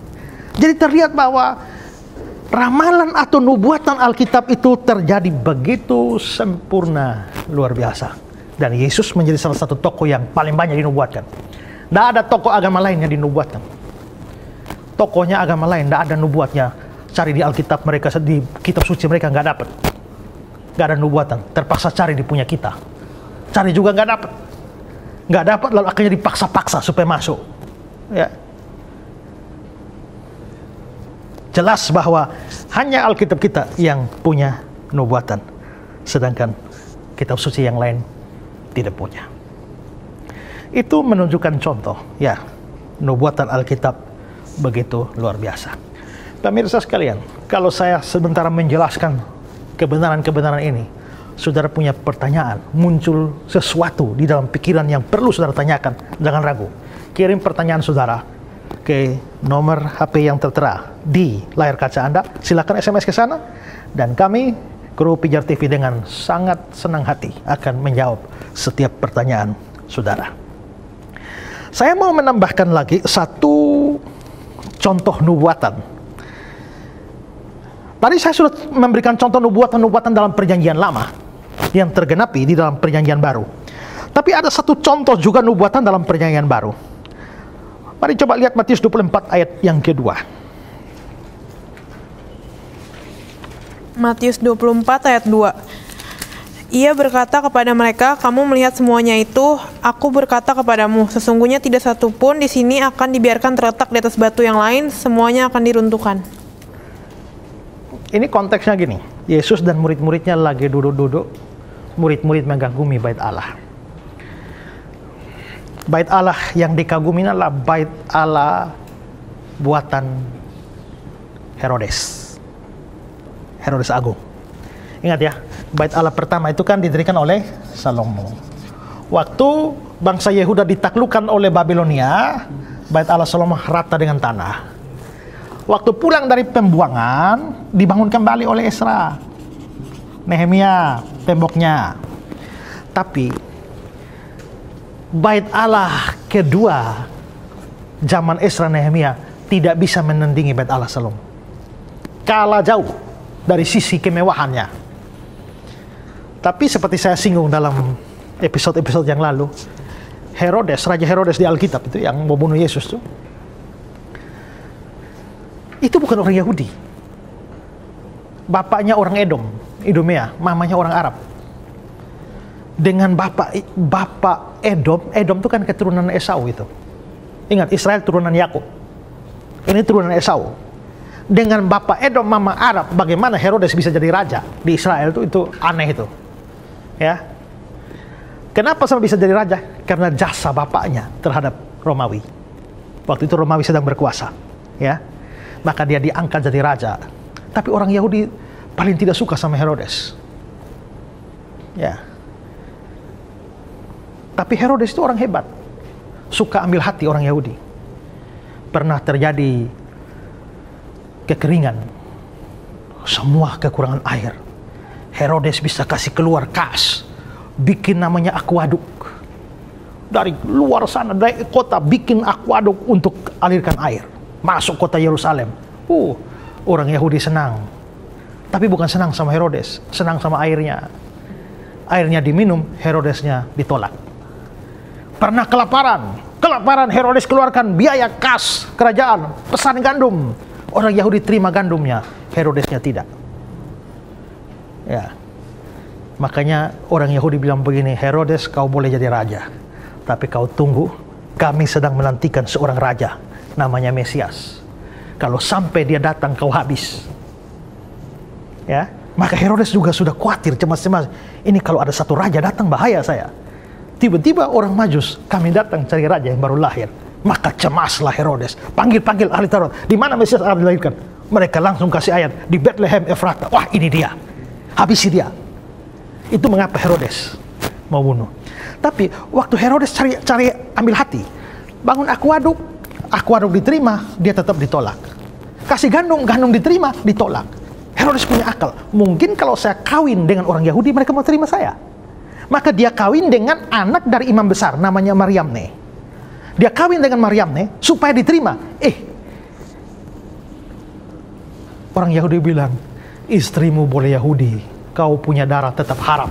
Jadi terlihat bahwa ramalan atau nubuatan Alkitab itu terjadi begitu sempurna, luar biasa. Dan Yesus menjadi salah satu tokoh yang paling banyak dinubuatkan. Tidak ada tokoh agama lain yang dinubuatkan. Tokohnya agama lain, tidak ada nubuatnya. Cari di Alkitab mereka, di kitab suci mereka nggak dapat. Nggak ada nubuatan. Terpaksa cari di punya kita. Cari juga nggak dapat. Nggak dapat, lalu akhirnya dipaksa-paksa supaya masuk. Ya. Jelas bahwa hanya Alkitab kita yang punya nubuatan, sedangkan kitab suci yang lain tidak punya. Itu menunjukkan contoh, ya, nubuatan Alkitab begitu luar biasa. Pemirsa sekalian, kalau saya sebentar menjelaskan kebenaran-kebenaran ini, saudara punya pertanyaan, muncul sesuatu di dalam pikiran yang perlu saudara tanyakan, jangan ragu. Kirim pertanyaan saudara ke nomor HP yang tertera di layar kaca Anda. Silakan SMS ke sana, dan kami, kru Pijar TV, dengan sangat senang hati akan menjawab setiap pertanyaan saudara. Saya mau menambahkan lagi satu contoh nubuatan. Tadi saya sudah memberikan contoh nubuatan-nubuatan dalam perjanjian lama yang tergenapi di dalam perjanjian baru. Tapi ada satu contoh juga nubuatan dalam perjanjian baru. Mari coba lihat Matius 24 ayat yang kedua. Matius 24 ayat 2. Ia berkata kepada mereka, kamu melihat semuanya itu, aku berkata kepadamu, sesungguhnya tidak satu pun di sini akan dibiarkan terletak di atas batu yang lain, semuanya akan diruntuhkan. Ini konteksnya gini, Yesus dan murid-muridnya lagi duduk-duduk, murid-murid mengagumi bait Allah. Bait Allah yang dikagumi adalah bait Allah buatan Herodes Agung. Ingat ya, bait Allah pertama itu kan didirikan oleh Salomo. Waktu bangsa Yehuda ditaklukkan oleh Babilonia, bait Allah Salomo rata dengan tanah. Waktu pulang dari pembuangan, dibangun kembali oleh Ezra, Nehemia, temboknya. Tapi bait Allah kedua zaman Ezra Nehemia tidak bisa menandingi bait Allah Salomo. Kalah jauh dari sisi kemewahannya. Tapi seperti saya singgung dalam episode-episode yang lalu, Raja Herodes di Alkitab itu yang membunuh Yesus itu bukan orang Yahudi. Bapaknya orang Edomea, mamanya orang Arab. Dengan bapak Edom itu kan keturunan Esau itu. Ingat, Israel turunan Yakub. Ini turunan Esau. Dengan bapak Edom, mama Arab, bagaimana Herodes bisa jadi raja di Israel itu aneh itu. Ya. Kenapa sampai bisa jadi raja? Karena jasa bapaknya terhadap Romawi. Waktu itu Romawi sedang berkuasa, ya. Maka dia diangkat jadi raja. Tapi orang Yahudi paling tidak suka sama Herodes. Ya. Tapi Herodes itu orang hebat. Suka ambil hati orang Yahudi. Pernah terjadi kekeringan. Semua kekurangan air. Herodes bisa kasih keluar kas, bikin namanya aquaduk. Dari luar sana, dari kota, bikin aquaduk untuk alirkan air. Masuk kota Yerusalem. Orang Yahudi senang. Tapi bukan senang sama Herodes, senang sama airnya. Airnya diminum, Herodesnya ditolak. Pernah kelaparan Herodes keluarkan biaya kas kerajaan, pesan gandum. Orang Yahudi terima gandumnya, Herodesnya tidak. Ya, makanya orang Yahudi bilang begini, Herodes kau boleh jadi raja, tapi kau tunggu, kami sedang menantikan seorang raja, namanya Mesias. Kalau sampai dia datang kau habis. Ya, maka Herodes juga sudah khawatir, cemas-cemas. Ini kalau ada satu raja datang bahaya saya. Tiba-tiba orang Majus, kami datang cari raja yang baru lahir. Maka cemaslah Herodes, panggil ahli Taurat, di mana Mesias akan dilahirkan? Mereka langsung kasih ayat di Bethlehem Efrata. Wah, ini dia. Habisi dia. Itu mengapa Herodes mau bunuh. Tapi waktu Herodes cari ambil hati, bangun aquaduk diterima, dia tetap ditolak. Kasih gandum diterima, ditolak. Herodes punya akal. Mungkin kalau saya kawin dengan orang Yahudi, mereka mau terima saya. Maka dia kawin dengan anak dari imam besar, namanya Maryamne. Dia kawin dengan Maryamne supaya diterima. Orang Yahudi bilang, istrimu boleh Yahudi, kau punya darah tetap haram.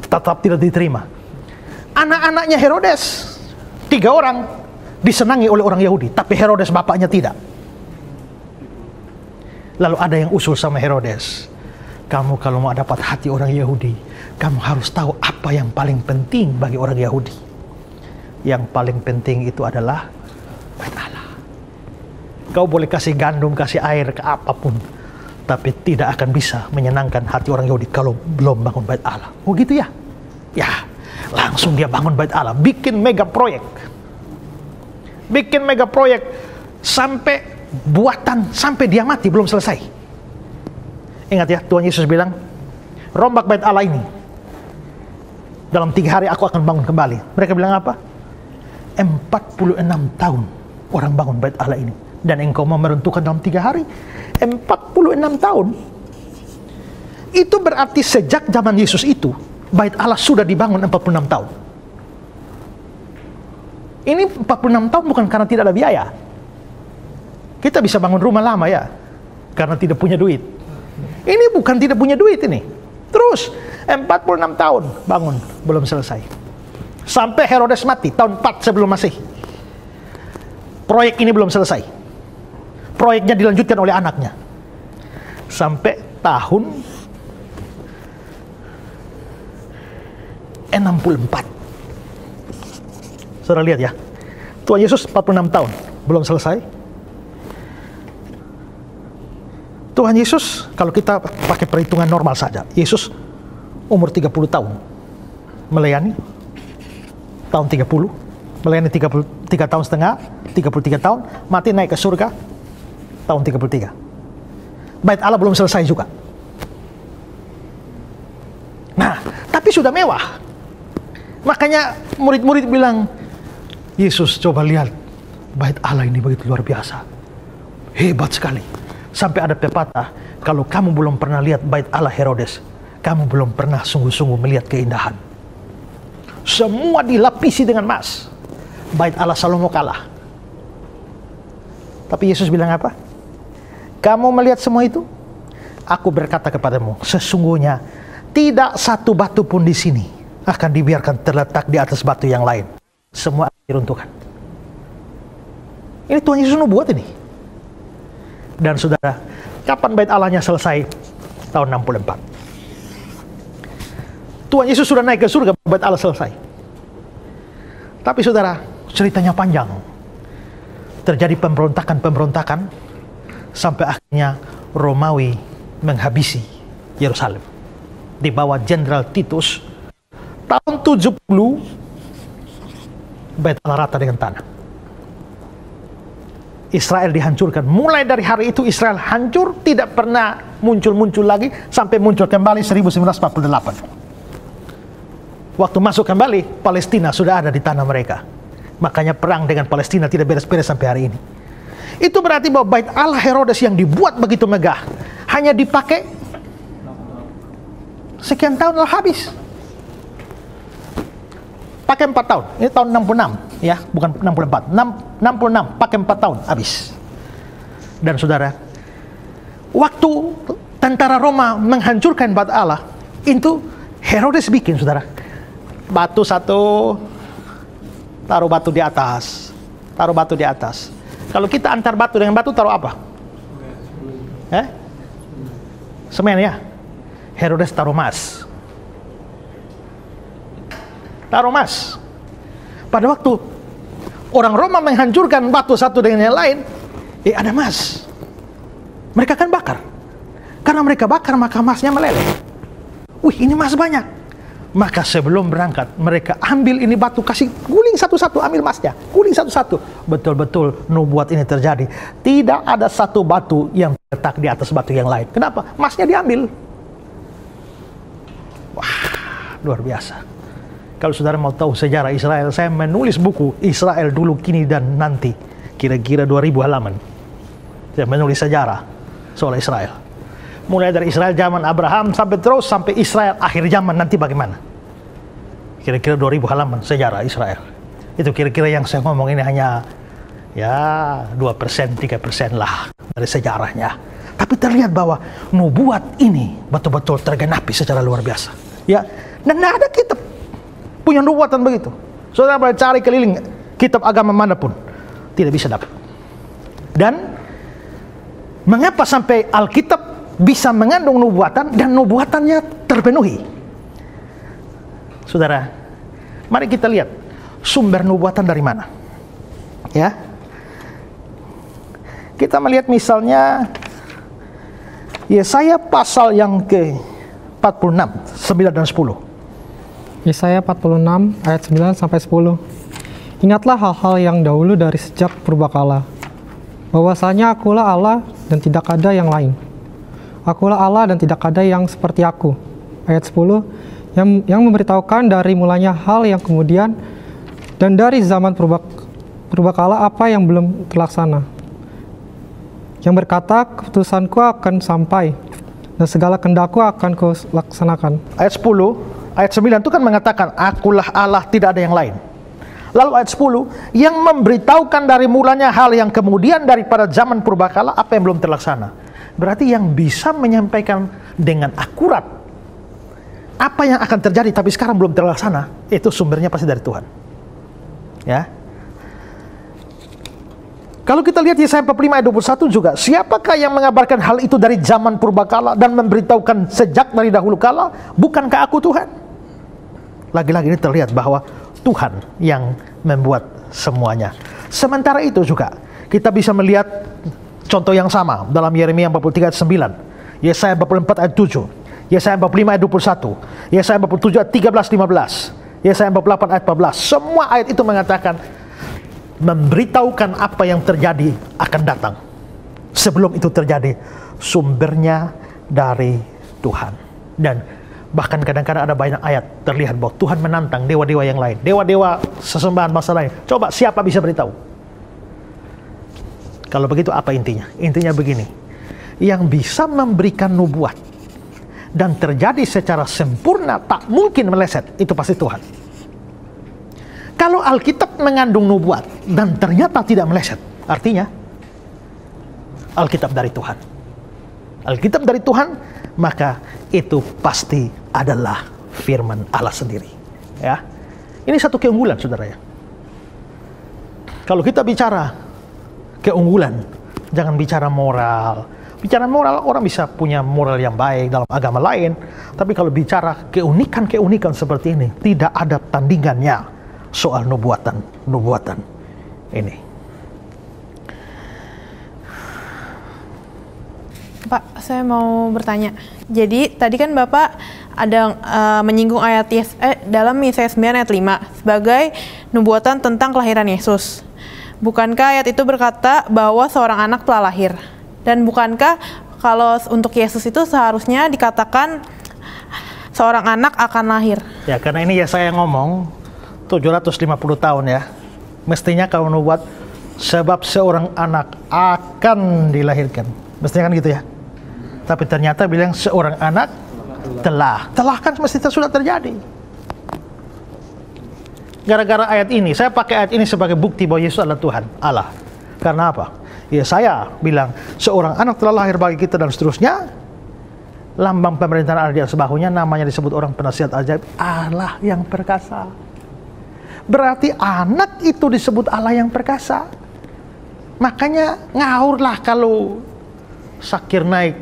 Tetap tidak diterima. Anak-anaknya Herodes, 3 orang, disenangi oleh orang Yahudi, tapi Herodes bapaknya tidak. Lalu ada yang usul sama Herodes, kamu kalau mau dapat hati orang Yahudi, kamu harus tahu apa yang paling penting bagi orang Yahudi. Yang paling penting itu adalah bait Allah. Kau boleh kasih gandum, kasih air ke apapun, tapi tidak akan bisa menyenangkan hati orang Yahudi kalau belum bangun bait Allah. Oh gitu ya? Ya, langsung dia bangun bait Allah, bikin mega proyek. Sampai dia mati belum selesai. Ingat ya, Tuhan Yesus bilang, rombak bait Allah ini, dalam 3 hari aku akan bangun kembali. Mereka bilang apa? 46 tahun orang bangun bait Allah ini, dan engkau mau meruntuhkan dalam 3 hari? 46 tahun. Itu berarti sejak zaman Yesus itu, bait Allah sudah dibangun 46 tahun. Ini 46 tahun bukan karena tidak ada biaya. Kita bisa bangun rumah lama ya, karena tidak punya duit. Ini bukan tidak punya duit ini. Terus 46 tahun bangun, belum selesai. Sampai Herodes mati tahun 4 sebelum Masehi. Proyek ini belum selesai. Proyeknya dilanjutkan oleh anaknya. Sampai tahun 64. Saudara lihat ya, Tuhan Yesus 46 tahun belum selesai. Tuhan Yesus, kalau kita pakai perhitungan normal saja, Yesus umur 30 tahun melayani, tahun 30 melayani 33 tahun setengah, 33 tahun, mati naik ke surga tahun 33. Bait Allah belum selesai juga. Nah, tapi sudah mewah. Makanya murid-murid bilang, Yesus, coba lihat, bait Allah ini begitu luar biasa, hebat sekali. Sampai ada pepatah, kalau kamu belum pernah lihat bait Allah Herodes, kamu belum pernah sungguh-sungguh melihat keindahan. Semua dilapisi dengan emas. Bait Allah Salomo kalah. Tapi Yesus bilang apa? Kamu melihat semua itu? Aku berkata kepadamu, sesungguhnya tidak satu batu pun di sini akan dibiarkan terletak di atas batu yang lain. Semua akan diruntuhkan. Ini Tuhan Yesus nubuat ini. Dan saudara, kapan bait Allahnya selesai? Tahun 64. Tuhan Yesus sudah naik ke surga, bait Allah selesai. Tapi saudara, ceritanya panjang. Terjadi pemberontakan-pemberontakan sampai akhirnya Romawi menghabisi Yerusalem di bawah Jenderal Titus. Tahun 70 bait Allah rata dengan tanah. Israel dihancurkan. Mulai dari hari itu Israel hancur, tidak pernah muncul-muncul lagi sampai muncul kembali 1948. Waktu masuk kembali, Palestina sudah ada di tanah mereka. Makanya perang dengan Palestina tidak beres-beres sampai hari ini. Itu berarti bahwa bait Allah Herodes yang dibuat begitu megah hanya dipakai sekian tahun lalu habis. Pakai 4 tahun. Ini tahun 66 ya, bukan 64. 66 pakai 4 tahun habis. Dan saudara, waktu tentara Roma menghancurkan bait Allah, itu Herodes bikin, saudara, batu satu, taruh batu di atas, taruh batu di atas. Kalau kita antar batu dengan batu, taruh apa? Semen ya. Herodes taruh emas. Taruh emas. Pada waktu orang Roma menghancurkan batu satu dengan yang lain, ada emas. Mereka kan bakar. Karena mereka bakar, maka emasnya meleleh. Wih, ini emas banyak. Maka sebelum berangkat, mereka ambil ini batu, kasih guling satu-satu, ambil emasnya, guling satu-satu. Betul-betul nubuat ini terjadi. Tidak ada satu batu yang terletak di atas batu yang lain. Kenapa? Emasnya diambil. Wah, luar biasa. Kalau saudara mau tahu sejarah Israel, saya menulis buku Israel Dulu, Kini, dan Nanti. Kira-kira 2000 halaman. Saya menulis sejarah soal Israel. Mulai dari Israel zaman Abraham sampai Israel akhir zaman nanti bagaimana. Kira-kira 2000 halaman sejarah Israel. Itu kira-kira yang saya ngomong ini hanya ya 2%, 3% lah dari sejarahnya. Tapi terlihat bahwa nubuat ini betul-betul tergenapi secara luar biasa. Ya, dan tidak ada kitab punya nubuatan begitu. Saudara boleh cari keliling kitab agama manapun, tidak bisa dapat. Dan mengapa sampai Alkitab bisa mengandung nubuatan dan nubuatannya terpenuhi? Saudara, mari kita lihat sumber nubuatan dari mana. Ya, kita melihat misalnya Yesaya pasal yang ke-46, 9 dan 10. Yesaya 46 ayat 9 sampai 10. Ingatlah hal-hal yang dahulu dari sejak purbakala, bahwasanya akulah Allah dan tidak ada yang lain. Akulah Allah dan tidak ada yang seperti aku. Ayat 10, yang memberitahukan dari mulanya hal yang kemudian dan dari zaman purbakala apa yang belum terlaksana. Yang berkata, keputusanku akan sampai dan segala kehendakku akan kulaksanakan. Ayat 10, ayat 9 itu kan mengatakan, akulah Allah, tidak ada yang lain. Lalu ayat 10, yang memberitahukan dari mulanya hal yang kemudian daripada zaman purbakala apa yang belum terlaksana. Berarti yang bisa menyampaikan dengan akurat apa yang akan terjadi tapi sekarang belum terlaksana, itu sumbernya pasti dari Tuhan. Ya. Kalau kita lihat Yesaya 45 ayat 21 juga, siapakah yang mengabarkan hal itu dari zaman purbakala dan memberitahukan sejak dari dahulu kala? Bukankah aku Tuhan? Lagi-lagi ini terlihat bahwa Tuhan yang membuat semuanya. Sementara itu juga kita bisa melihat contoh yang sama dalam Yeremia 43 ayat 9, Yesaya 44 ayat 7, Yesaya 45 ayat 21, Yesaya 47 ayat 13-15, Yesaya 48 ayat 14. Semua ayat itu mengatakan memberitahukan apa yang terjadi akan datang. Sebelum itu terjadi, sumbernya dari Tuhan. Dan bahkan kadang-kadang ada banyak ayat terlihat bahwa Tuhan menantang dewa-dewa yang lain, dewa-dewa sesembahan bangsa lain. Coba siapa bisa beritahu? Kalau begitu apa intinya? Intinya begini, yang bisa memberikan nubuat dan terjadi secara sempurna tak mungkin meleset, itu pasti Tuhan. Kalau Alkitab mengandung nubuat dan ternyata tidak meleset, artinya Alkitab dari Tuhan. Alkitab dari Tuhan, maka itu pasti adalah firman Allah sendiri. Ya, ini satu keunggulan, saudara ya. Kalau kita bicara keunggulan, jangan bicara moral. Bicara moral, orang bisa punya moral yang baik dalam agama lain. Tapi kalau bicara keunikan-keunikan seperti ini, tidak ada tandingannya soal nubuatan ini. Pak, saya mau bertanya. Jadi tadi kan Bapak ada menyinggung ayat dalam Yesaya 9 ayat 5 sebagai nubuatan tentang kelahiran Yesus. Bukankah ayat itu berkata bahwa seorang anak telah lahir? Dan bukankah kalau untuk Yesus itu seharusnya dikatakan seorang anak akan lahir? Ya, karena ini Yesaya ngomong 750 tahun ya. Mestinya kalau nubuat sebab seorang anak akan dilahirkan. Mestinya kan gitu ya. Tapi ternyata bilang seorang anak telah kan mesti sudah terjadi. Gara-gara ayat ini, saya pakai ayat ini sebagai bukti bahwa Yesus adalah Tuhan Allah. Karena apa? Ya, saya bilang seorang anak telah lahir bagi kita dan seterusnya. Lambang pemerintahan Allah di atas bahunya, namanya disebut orang penasihat ajaib, Allah yang perkasa. Berarti anak itu disebut Allah yang perkasa. Makanya ngawurlah kalau Sakir Naik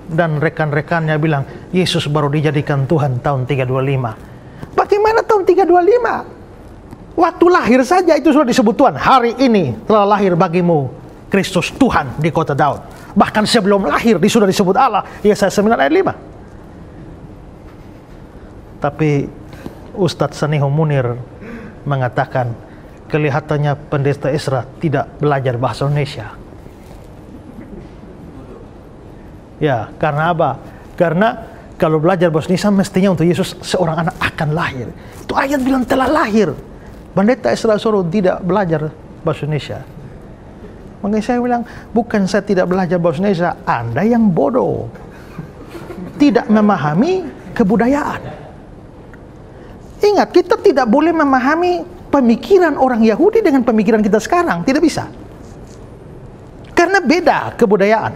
dan rekan-rekannya bilang Yesus baru dijadikan Tuhan tahun 325. Bagaimana tahun 325? Waktu lahir saja itu sudah disebut Tuhan. Hari ini telah lahir bagimu Kristus Tuhan di kota Daud. Bahkan sebelum lahir sudah disebut Allah. Yesaya 9 ayat 5. Tapi Ustadz Saniho Munir mengatakan kelihatannya pendeta Ezra tidak belajar bahasa Indonesia. Ya, karena apa? Karena kalau belajar bahasa Indonesia mestinya untuk Yesus seorang anak akan lahir. Itu ayat bilang telah lahir. Pendeta Ezra suruh tidak belajar bahasa Indonesia. Makanya saya bilang, bukan saya tidak belajar bahasa Indonesia, Anda yang bodoh. Tidak memahami kebudayaan. Ingat, kita tidak boleh memahami pemikiran orang Yahudi dengan pemikiran kita sekarang. Tidak bisa. Karena beda kebudayaan.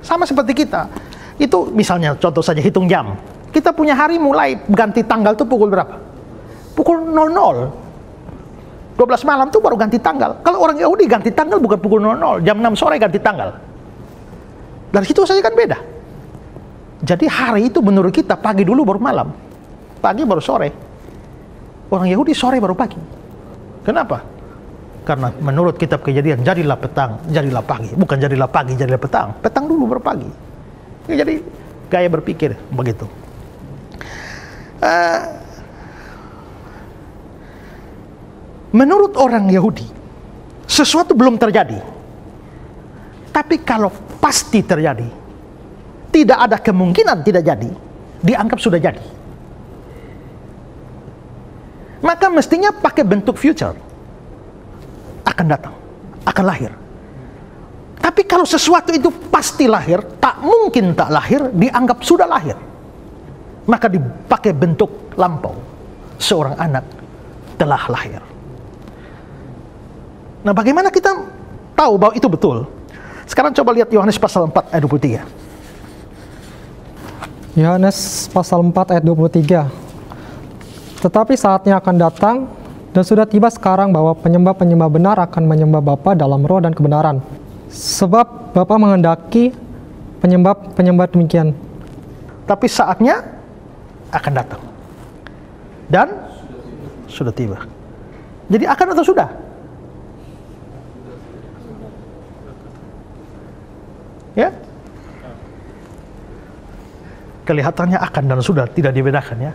Sama seperti kita. Itu misalnya contoh saja hitung jam. Kita punya hari mulai ganti tanggal itu pukul berapa? Pukul 00. 12 malam itu baru ganti tanggal. Kalau orang Yahudi ganti tanggal bukan pukul 00. Jam 6 sore ganti tanggal. Dari situ saja kan beda. Jadi hari itu menurut kita pagi dulu baru malam. Pagi baru sore. Orang Yahudi sore baru pagi. Kenapa? Karena menurut kitab Kejadian, jadilah petang, jadilah pagi. Bukan jadilah pagi, jadilah petang. Petang dulu baru pagi. Ya, jadi gaya berpikir begitu. Menurut orang Yahudi, sesuatu belum terjadi. Tapi kalau pasti terjadi, tidak ada kemungkinan tidak jadi, dianggap sudah jadi. Maka mestinya pakai bentuk future. Akan datang, akan lahir. Tapi kalau sesuatu itu pasti lahir, tak mungkin tak lahir, dianggap sudah lahir. Maka dipakai bentuk lampau. Seorang anak telah lahir. Nah, bagaimana kita tahu bahwa itu betul? Sekarang coba lihat Yohanes pasal 4 ayat 23. Yohanes pasal 4 ayat 23. Tetapi saatnya akan datang dan sudah tiba sekarang bahwa penyembah-penyembah benar akan menyembah Bapa dalam roh dan kebenaran. Sebab Bapa menghendaki penyembah-penyembah demikian. Tapi saatnya akan datang. Dan sudah tiba. Jadi akan atau sudah? Ya? Kelihatannya akan dan sudah tidak dibedakan ya.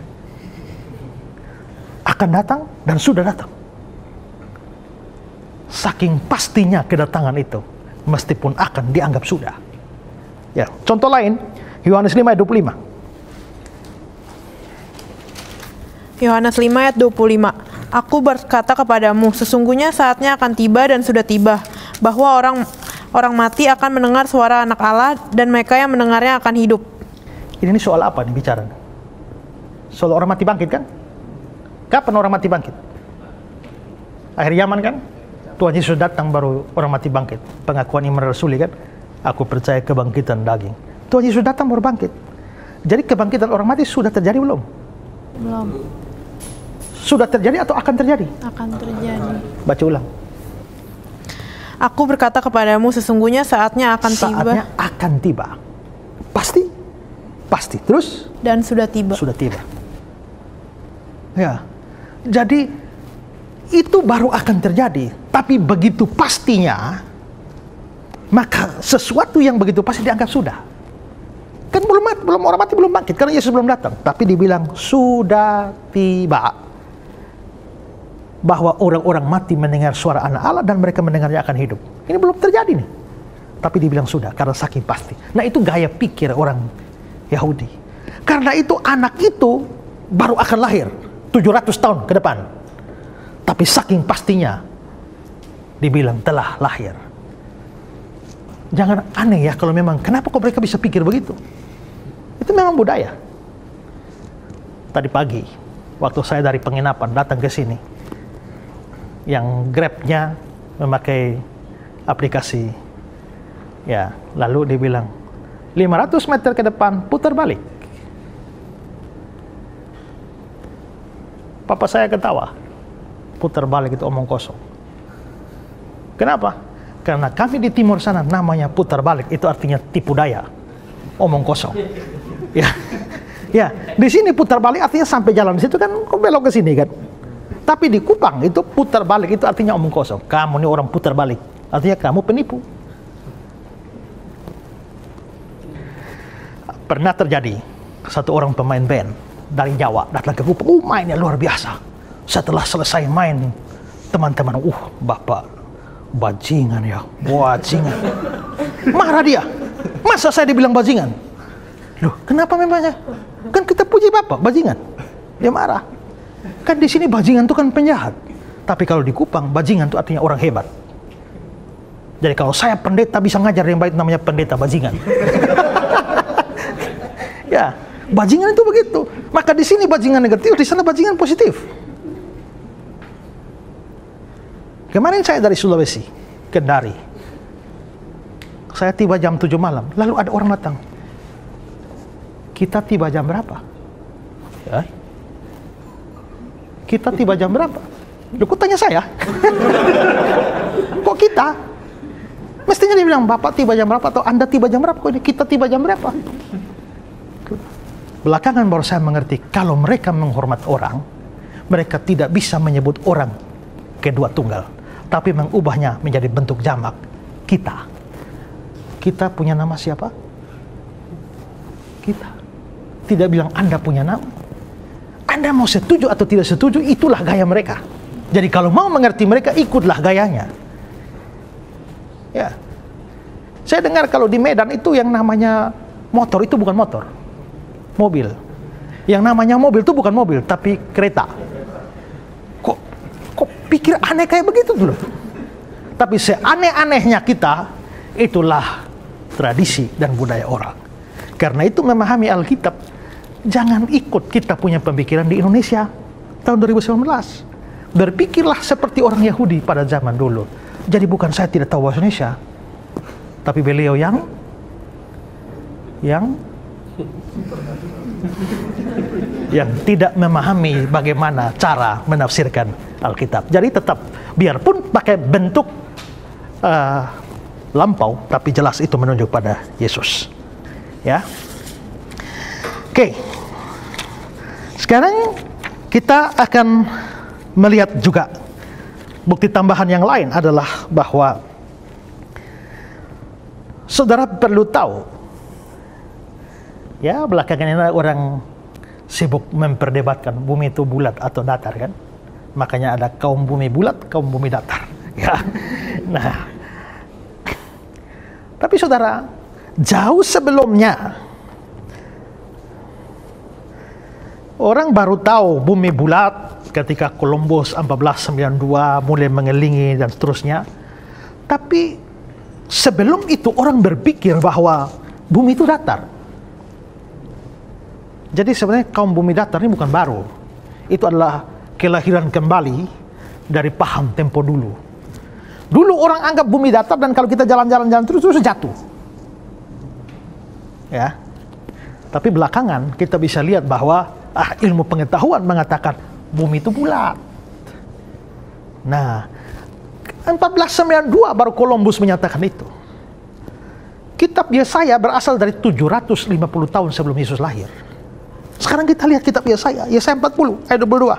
Akan datang dan sudah datang. Saking pastinya kedatangan itu, meskipun akan dianggap sudah. Ya, contoh lain, Yohanes 5 ayat 25. Yohanes 5 ayat 25. Aku berkata kepadamu, sesungguhnya saatnya akan tiba dan sudah tiba, bahwa orang mati akan mendengar suara Anak Allah, dan mereka yang mendengarnya akan hidup. Ini soal apa nih bicara? Soal orang mati bangkit kan? Kapan orang mati bangkit? Akhir zaman kan? Tuhan Yesus datang baru orang mati bangkit. Pengakuan iman rasuli kan? Aku percaya kebangkitan daging. Tuhan Yesus datang baru bangkit. Jadi kebangkitan orang mati sudah terjadi belum? Belum. Sudah terjadi atau akan terjadi? Akan terjadi. Baca ulang. Aku berkata kepadamu, sesungguhnya saatnya akan tiba. Saatnya akan tiba. Pasti? Pasti. Terus? Dan sudah tiba. Sudah tiba. Ya. Jadi itu baru akan terjadi. Tapi begitu pastinya, maka sesuatu yang begitu pasti dianggap sudah. Kan belum orang mati belum bangkit karena Yesus belum datang. Tapi dibilang sudah tiba. Bahwa orang-orang mati mendengar suara Anak Allah dan mereka mendengarnya akan hidup. Ini belum terjadi nih. Tapi dibilang sudah karena saking pasti. Nah, itu gaya pikir orang Yahudi. Karena itu anak itu baru akan lahir 700 tahun ke depan. Tapi saking pastinya dibilang telah lahir. Jangan aneh ya kalau memang kenapa kok mereka bisa pikir begitu? Itu memang budaya. Tadi pagi waktu saya dari penginapan datang ke sini, yang Grab-nya memakai aplikasi, ya, lalu dia bilang 500 meter ke depan putar balik. Papa saya ketawa. Putar balik itu omong kosong. Kenapa? Karena kami di timur sana namanya putar balik itu artinya tipu daya, omong kosong. Ya, ya, di sini putar balik artinya sampai jalan di situ kan, kok belok ke sini kan. Tapi di Kupang itu putar balik itu artinya omong kosong. Kamu ini orang putar balik, artinya kamu penipu. Pernah terjadi satu orang pemain band dari Jawa datang ke Kupang, mainnya luar biasa. Setelah selesai main, teman-teman, bapak bajingan ya, bajingan. Marah dia. Masa saya dibilang bajingan? Loh, kenapa memangnya? Kan kita puji bapak, bajingan. Dia marah. Kan di sini bajingan itu kan penjahat. Tapi kalau di Kupang, bajingan itu artinya orang hebat. Jadi kalau saya pendeta bisa ngajar yang baik namanya pendeta bajingan. Ya, bajingan itu begitu. Maka di sini bajingan negatif, di sana bajingan positif. Kemarin saya dari Sulawesi, Kendari. Saya tiba jam 7 malam, lalu ada orang datang. Kita tiba jam berapa? Ya. Kita tiba jam berapa? Loh, kok tanya saya? Kok kita? Mestinya dia bilang, Bapak tiba jam berapa? Atau Anda tiba jam berapa? Kok ini kita tiba jam berapa? Belakangan baru saya mengerti, kalau mereka menghormat orang, mereka tidak bisa menyebut orang kedua tunggal, tapi mengubahnya menjadi bentuk jamak. Kita. Kita punya nama siapa? Kita. Tidak bilang Anda punya nama. Anda mau setuju atau tidak setuju, itulah gaya mereka. Jadi kalau mau mengerti mereka, ikutlah gayanya. Ya. Saya dengar kalau di Medan itu yang namanya motor itu bukan motor, mobil. Yang namanya mobil itu bukan mobil, tapi kereta. Kok pikir aneh kayak begitu dulu? Tapi seaneh-anehnya kita, itulah tradisi dan budaya orang. Karena itu memahami Alkitab, jangan ikut kita punya pemikiran di Indonesia tahun 2019. Berpikirlah seperti orang Yahudi pada zaman dulu. Jadi bukan saya tidak tahu bahasa Indonesia, tapi beliau yang tidak memahami bagaimana cara menafsirkan Alkitab. Jadi tetap, biarpun pakai bentuk lampau, tapi jelas itu menunjuk pada Yesus. Ya, oke. Sekarang kita akan melihat juga bukti tambahan yang lain adalah bahwa saudara perlu tahu, ya belakangan ini orang sibuk memperdebatkan bumi itu bulat atau datar kan, makanya ada kaum bumi bulat, kaum bumi datar. Ya, nah, tapi saudara, jauh sebelumnya orang baru tahu bumi bulat ketika Columbus 1492 mulai mengelilingi dan seterusnya. Tapi sebelum itu orang berpikir bahwa bumi itu datar. Jadi sebenarnya kaum bumi datar ini bukan baru. Itu adalah kelahiran kembali dari paham tempo dulu. Dulu orang anggap bumi datar, dan kalau kita jalan-jalan terus jatuh. Ya. Tapi belakangan kita bisa lihat bahwa ilmu pengetahuan mengatakan bumi itu bulat. Nah, 1492 baru Columbus menyatakan itu. Kitab Yesaya berasal dari 750 tahun sebelum Yesus lahir. Sekarang kita lihat kitab Yesaya 40 ayat 22.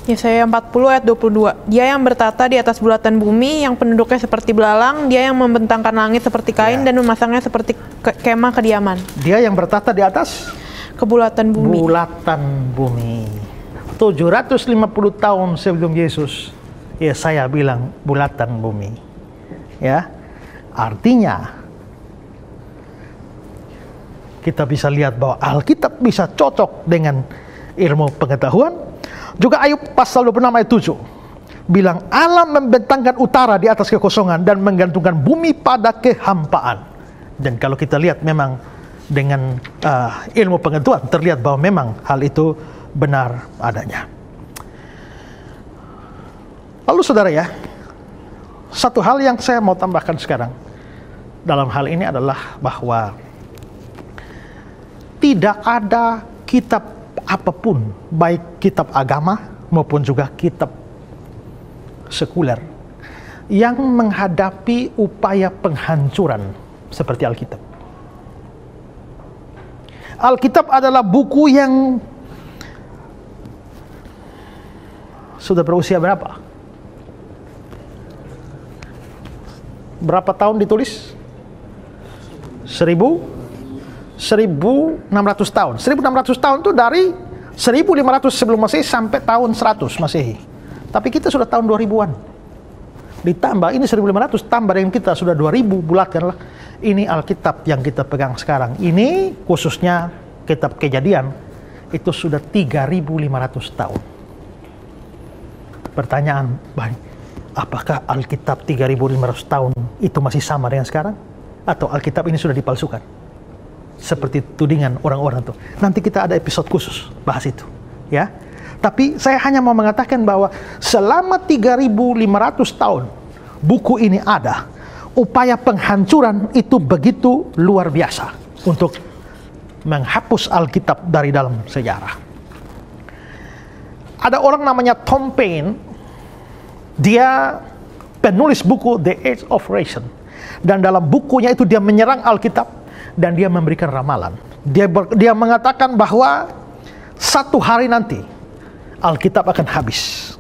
Yesaya 40 ayat 22. Dia yang bertata di atas bulatan bumi, yang penduduknya seperti belalang, dia yang membentangkan langit seperti kain dan memasangnya seperti kemah kediaman. Dia yang bertata di atas kebulatan bumi. Bulatan bumi. 750 tahun sebelum Yesus, Yesaya bilang bulatan bumi. Ya. Artinya kita bisa lihat bahwa Alkitab bisa cocok dengan ilmu pengetahuan. Juga Ayub pasal 26 ayat 7 bilang Allah membentangkan utara di atas kekosongan dan menggantungkan bumi pada kehampaan. Dan kalau kita lihat memang dengan ilmu pengetahuan terlihat bahwa memang hal itu benar adanya. Lalu saudara ya, satu hal yang saya mau tambahkan sekarang dalam hal ini adalah bahwa tidak ada kitab apapun, baik kitab agama maupun juga kitab sekuler, yang menghadapi upaya penghancuran seperti Alkitab. Alkitab adalah buku yang sudah berusia berapa? Berapa tahun ditulis? 1600 tahun. 1600 tahun itu dari 1500 sebelum Masehi sampai tahun 100 Masehi. Tapi kita sudah tahun 2000-an. Ditambah ini 1500, tambah dengan kita sudah 2000, bulatkanlah. Ini Alkitab yang kita pegang sekarang. Ini khususnya kitab Kejadian itu sudah 3500 tahun. Pertanyaan, apakah Alkitab 3500 tahun itu masih sama dengan sekarang? Atau Alkitab ini sudah dipalsukan? Seperti tudingan orang-orang itu. Nanti kita ada episode khusus bahas itu, ya. Tapi saya hanya mau mengatakan bahwa selama 3500 tahun buku ini ada, upaya penghancuran itu begitu luar biasa untuk menghapus Alkitab dari dalam sejarah. Ada orang namanya Tom Paine, dia penulis buku The Age of Reason, dan dalam bukunya itu dia menyerang Alkitab dan dia memberikan ramalan. Dia mengatakan bahwa satu hari nanti Alkitab akan habis.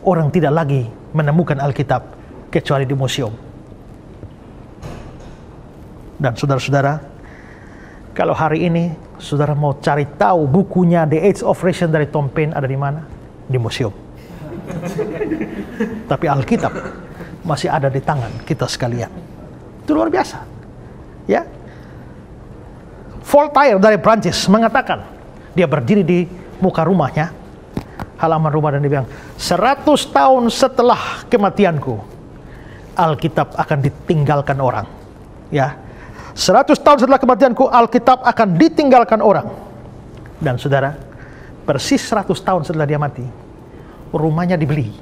Orang tidak lagi menemukan Alkitab kecuali di museum. Dan saudara-saudara, kalau hari ini saudara mau cari tahu bukunya The Age of Reason dari Tom Paine ada di mana? Di museum. Tapi Alkitab masih ada di tangan kita sekalian. Itu luar biasa. Ya. Voltaire dari Prancis mengatakan, dia berdiri di muka rumahnya, halaman rumah, dan dia bilang, 100 tahun setelah kematianku, Alkitab akan ditinggalkan orang. Ya, 100 tahun setelah kematianku, Alkitab akan ditinggalkan orang. Dan saudara, persis 100 tahun setelah dia mati, rumahnya dibeli.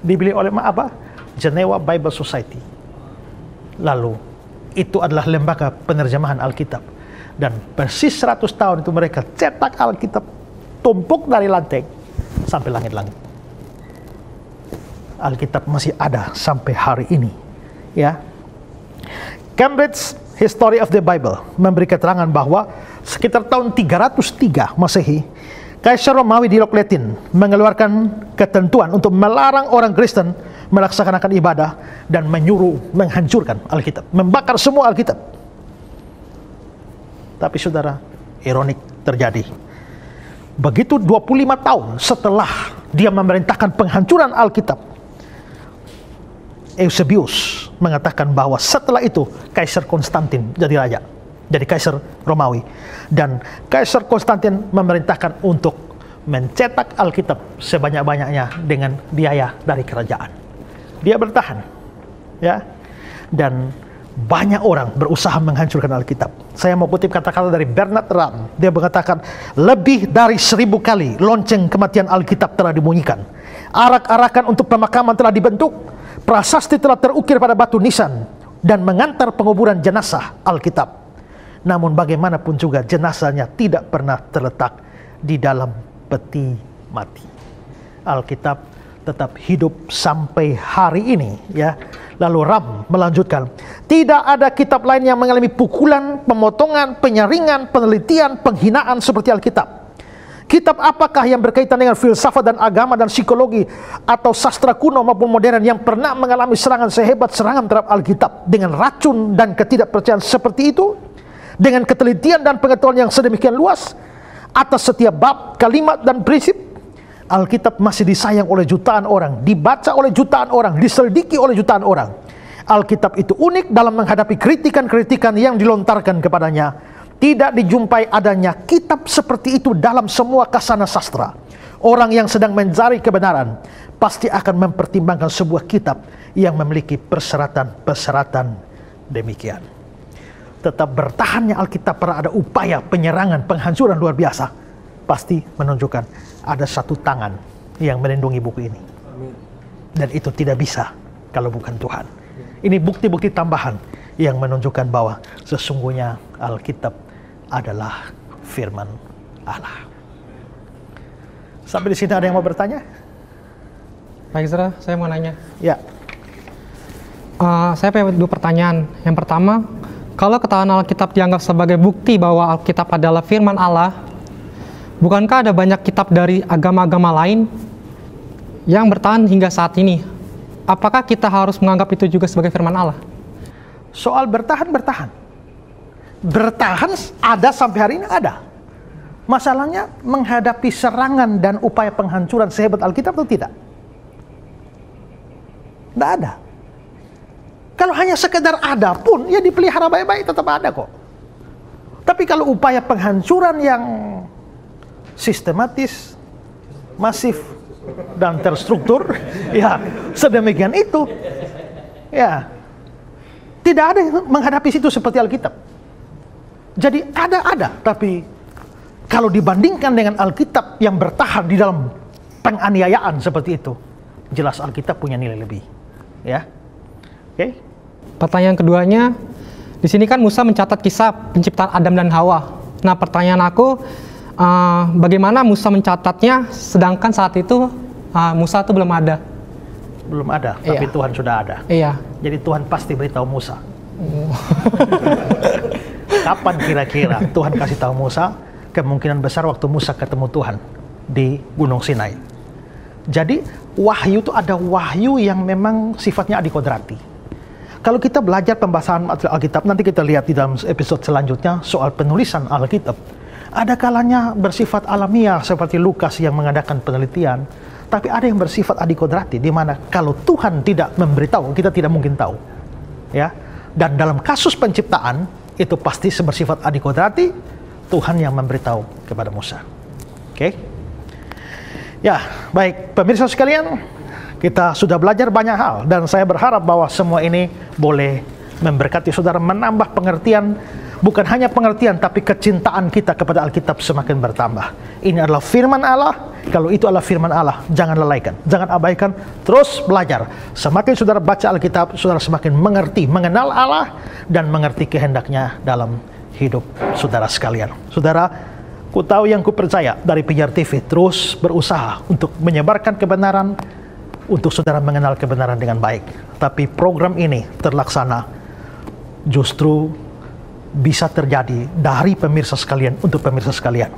Dibeli oleh apa? Geneva Bible Society. Lalu itu adalah lembaga penerjemahan Alkitab. Dan persis 100 tahun itu mereka cetak Alkitab, tumpuk dari lantai sampai langit-langit. Alkitab masih ada sampai hari ini, ya. Cambridge History of the Bible memberi keterangan bahwa sekitar tahun 303 Masehi, Kaisar Romawi Diocletian mengeluarkan ketentuan untuk melarang orang Kristen melaksanakan ibadah dan menyuruh menghancurkan Alkitab, membakar semua Alkitab. Tapi saudara, ironik terjadi. Begitu 25 tahun setelah dia memerintahkan penghancuran Alkitab, Eusebius mengatakan bahwa setelah itu Kaisar Konstantin jadi raja, jadi Kaisar Romawi, dan Kaisar Konstantin memerintahkan untuk mencetak Alkitab sebanyak-banyaknya dengan biaya dari kerajaan. Dia bertahan, ya, dan banyak orang berusaha menghancurkan Alkitab. Saya mau kutip kata-kata dari Bernard Ram. Dia mengatakan, lebih dari 1000 kali lonceng kematian Alkitab telah dibunyikan, arak-arakan untuk pemakaman telah dibentuk, prasasti telah terukir pada batu nisan, dan mengantar penguburan jenazah Alkitab. Namun bagaimanapun juga jenazahnya tidak pernah terletak di dalam peti mati. Alkitab tetap hidup sampai hari ini, ya. Lalu Ram melanjutkan, tidak ada kitab lain yang mengalami pukulan, pemotongan, penyaringan, penelitian, penghinaan seperti Alkitab. Kitab apakah yang berkaitan dengan filsafat dan agama dan psikologi atau sastra kuno maupun modern yang pernah mengalami serangan sehebat serangan terhadap Alkitab dengan racun dan ketidakpercayaan seperti itu, dengan ketelitian dan pengetahuan yang sedemikian luas atas setiap bab, kalimat dan prinsip? Alkitab masih disayang oleh jutaan orang, dibaca oleh jutaan orang, diselidiki oleh jutaan orang. Alkitab itu unik dalam menghadapi kritikan-kritikan yang dilontarkan kepadanya. Tidak dijumpai adanya kitab seperti itu dalam semua kasana sastra. Orang yang sedang mencari kebenaran pasti akan mempertimbangkan sebuah kitab yang memiliki persyaratan-persyaratan demikian. Tetap bertahannya Alkitab pernah ada upaya penyerangan, penghancuran luar biasa, pasti menunjukkan ada satu tangan yang melindungi buku ini. Dan itu tidak bisa kalau bukan Tuhan. Ini bukti-bukti tambahan yang menunjukkan bahwa sesungguhnya Alkitab adalah firman Allah. Sampai di sini ada yang mau bertanya? Baik, saudara, saya mau nanya. Ya. Saya punya 2 pertanyaan. Yang pertama, kalau keterangan Alkitab dianggap sebagai bukti bahwa Alkitab adalah firman Allah, bukankah ada banyak kitab dari agama-agama lain yang bertahan hingga saat ini? Apakah kita harus menganggap itu juga sebagai firman Allah? Soal bertahan ada sampai hari ini ada. Masalahnya menghadapi serangan dan upaya penghancuran sehebat Alkitab atau tidak? Tidak ada. Kalau hanya sekedar ada pun, ya dipelihara baik-baik tetap ada kok. Tapi kalau upaya penghancuran yang sistematis, masif, dan terstruktur, ya sedemikian itu, ya tidak ada yang menghadapi situ seperti Alkitab. Jadi ada, tapi kalau dibandingkan dengan Alkitab yang bertahan di dalam penganiayaan seperti itu, jelas Alkitab punya nilai lebih, ya. Oke. Pertanyaan keduanya, di sini kan Musa mencatat kisah penciptaan Adam dan Hawa. Nah, pertanyaan aku, bagaimana Musa mencatatnya, sedangkan saat itu Musa itu belum ada? Belum ada, tapi Tuhan sudah ada. Iya. Jadi Tuhan pasti beritahu Musa. Kapan kira-kira Tuhan kasih tahu Musa? Kemungkinan besar waktu Musa ketemu Tuhan di Gunung Sinai. Jadi wahyu itu ada wahyu yang memang sifatnya adikodrati. Kalau kita belajar pembahasan Alkitab, nanti kita lihat di dalam episode selanjutnya soal penulisan Alkitab. Ada kalanya bersifat alamiah seperti Lukas yang mengadakan penelitian, tapi ada yang bersifat adikodrati, di mana kalau Tuhan tidak memberitahu, kita tidak mungkin tahu. Ya. Dan dalam kasus penciptaan itu pasti bersifat adikodrati, Tuhan yang memberitahu kepada Musa. Oke? Ya, baik pemirsa sekalian, kita sudah belajar banyak hal dan saya berharap bahwa semua ini boleh memberkati saudara, menambah pengertian, bukan hanya pengertian, tapi kecintaan kita kepada Alkitab semakin bertambah. Ini adalah firman Allah. Kalau itu adalah firman Allah, jangan lalaikan, jangan abaikan, terus belajar. Semakin saudara baca Alkitab, saudara semakin mengerti, mengenal Allah, dan mengerti kehendaknya dalam hidup saudara sekalian. Saudara, ku tahu yang ku percaya dari Pijar TV terus berusaha untuk menyebarkan kebenaran, untuk saudara mengenal kebenaran dengan baik. Tapi program ini terlaksana justru bisa terjadi dari pemirsa sekalian untuk pemirsa sekalian.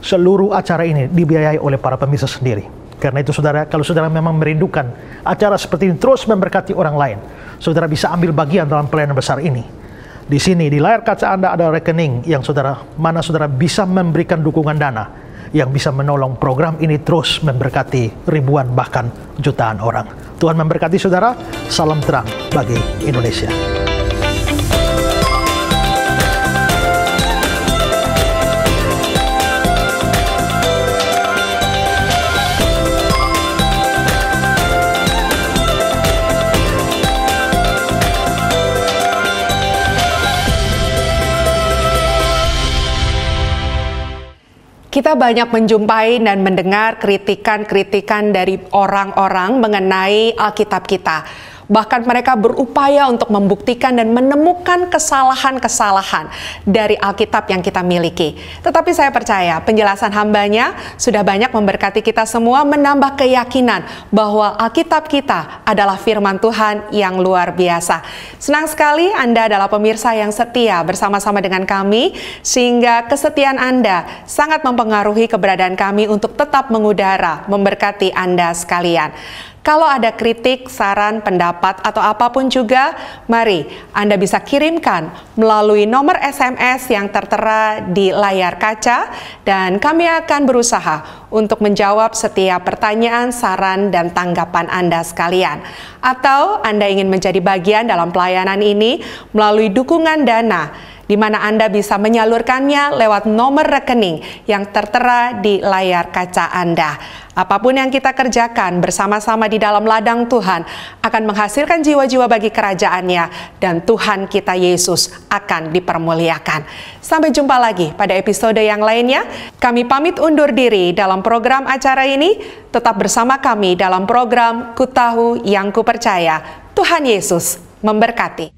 Seluruh acara ini dibiayai oleh para pemirsa sendiri. Karena itu saudara, kalau saudara memang merindukan acara seperti ini terus memberkati orang lain, saudara bisa ambil bagian dalam pelayanan besar ini. Di sini, di layar kaca Anda ada rekening yang mana saudara bisa memberikan dukungan dana yang bisa menolong program ini terus memberkati ribuan bahkan jutaan orang. Tuhan memberkati saudara. Salam terang bagi Indonesia. Kita banyak menjumpai dan mendengar kritikan-kritikan dari orang-orang mengenai Alkitab kita. Bahkan mereka berupaya untuk membuktikan dan menemukan kesalahan-kesalahan dari Alkitab yang kita miliki. Tetapi saya percaya penjelasan hambanya sudah banyak memberkati kita semua, menambah keyakinan bahwa Alkitab kita adalah firman Tuhan yang luar biasa. Senang sekali Anda adalah pemirsa yang setia bersama-sama dengan kami, sehingga kesetiaan Anda sangat mempengaruhi keberadaan kami untuk tetap mengudara, memberkati Anda sekalian. Kalau ada kritik, saran, pendapat, atau apapun juga, mari Anda bisa kirimkan melalui nomor SMS yang tertera di layar kaca, dan kami akan berusaha untuk menjawab setiap pertanyaan, saran, dan tanggapan Anda sekalian. Atau Anda ingin menjadi bagian dalam pelayanan ini melalui dukungan dana, di mana Anda bisa menyalurkannya lewat nomor rekening yang tertera di layar kaca Anda. Apapun yang kita kerjakan bersama-sama di dalam ladang Tuhan akan menghasilkan jiwa-jiwa bagi kerajaannya, dan Tuhan kita Yesus akan dipermuliakan. Sampai jumpa lagi pada episode yang lainnya. Kami pamit undur diri dalam program acara ini. Tetap bersama kami dalam program Ku Tahu Yang Ku Percaya. Tuhan Yesus memberkati.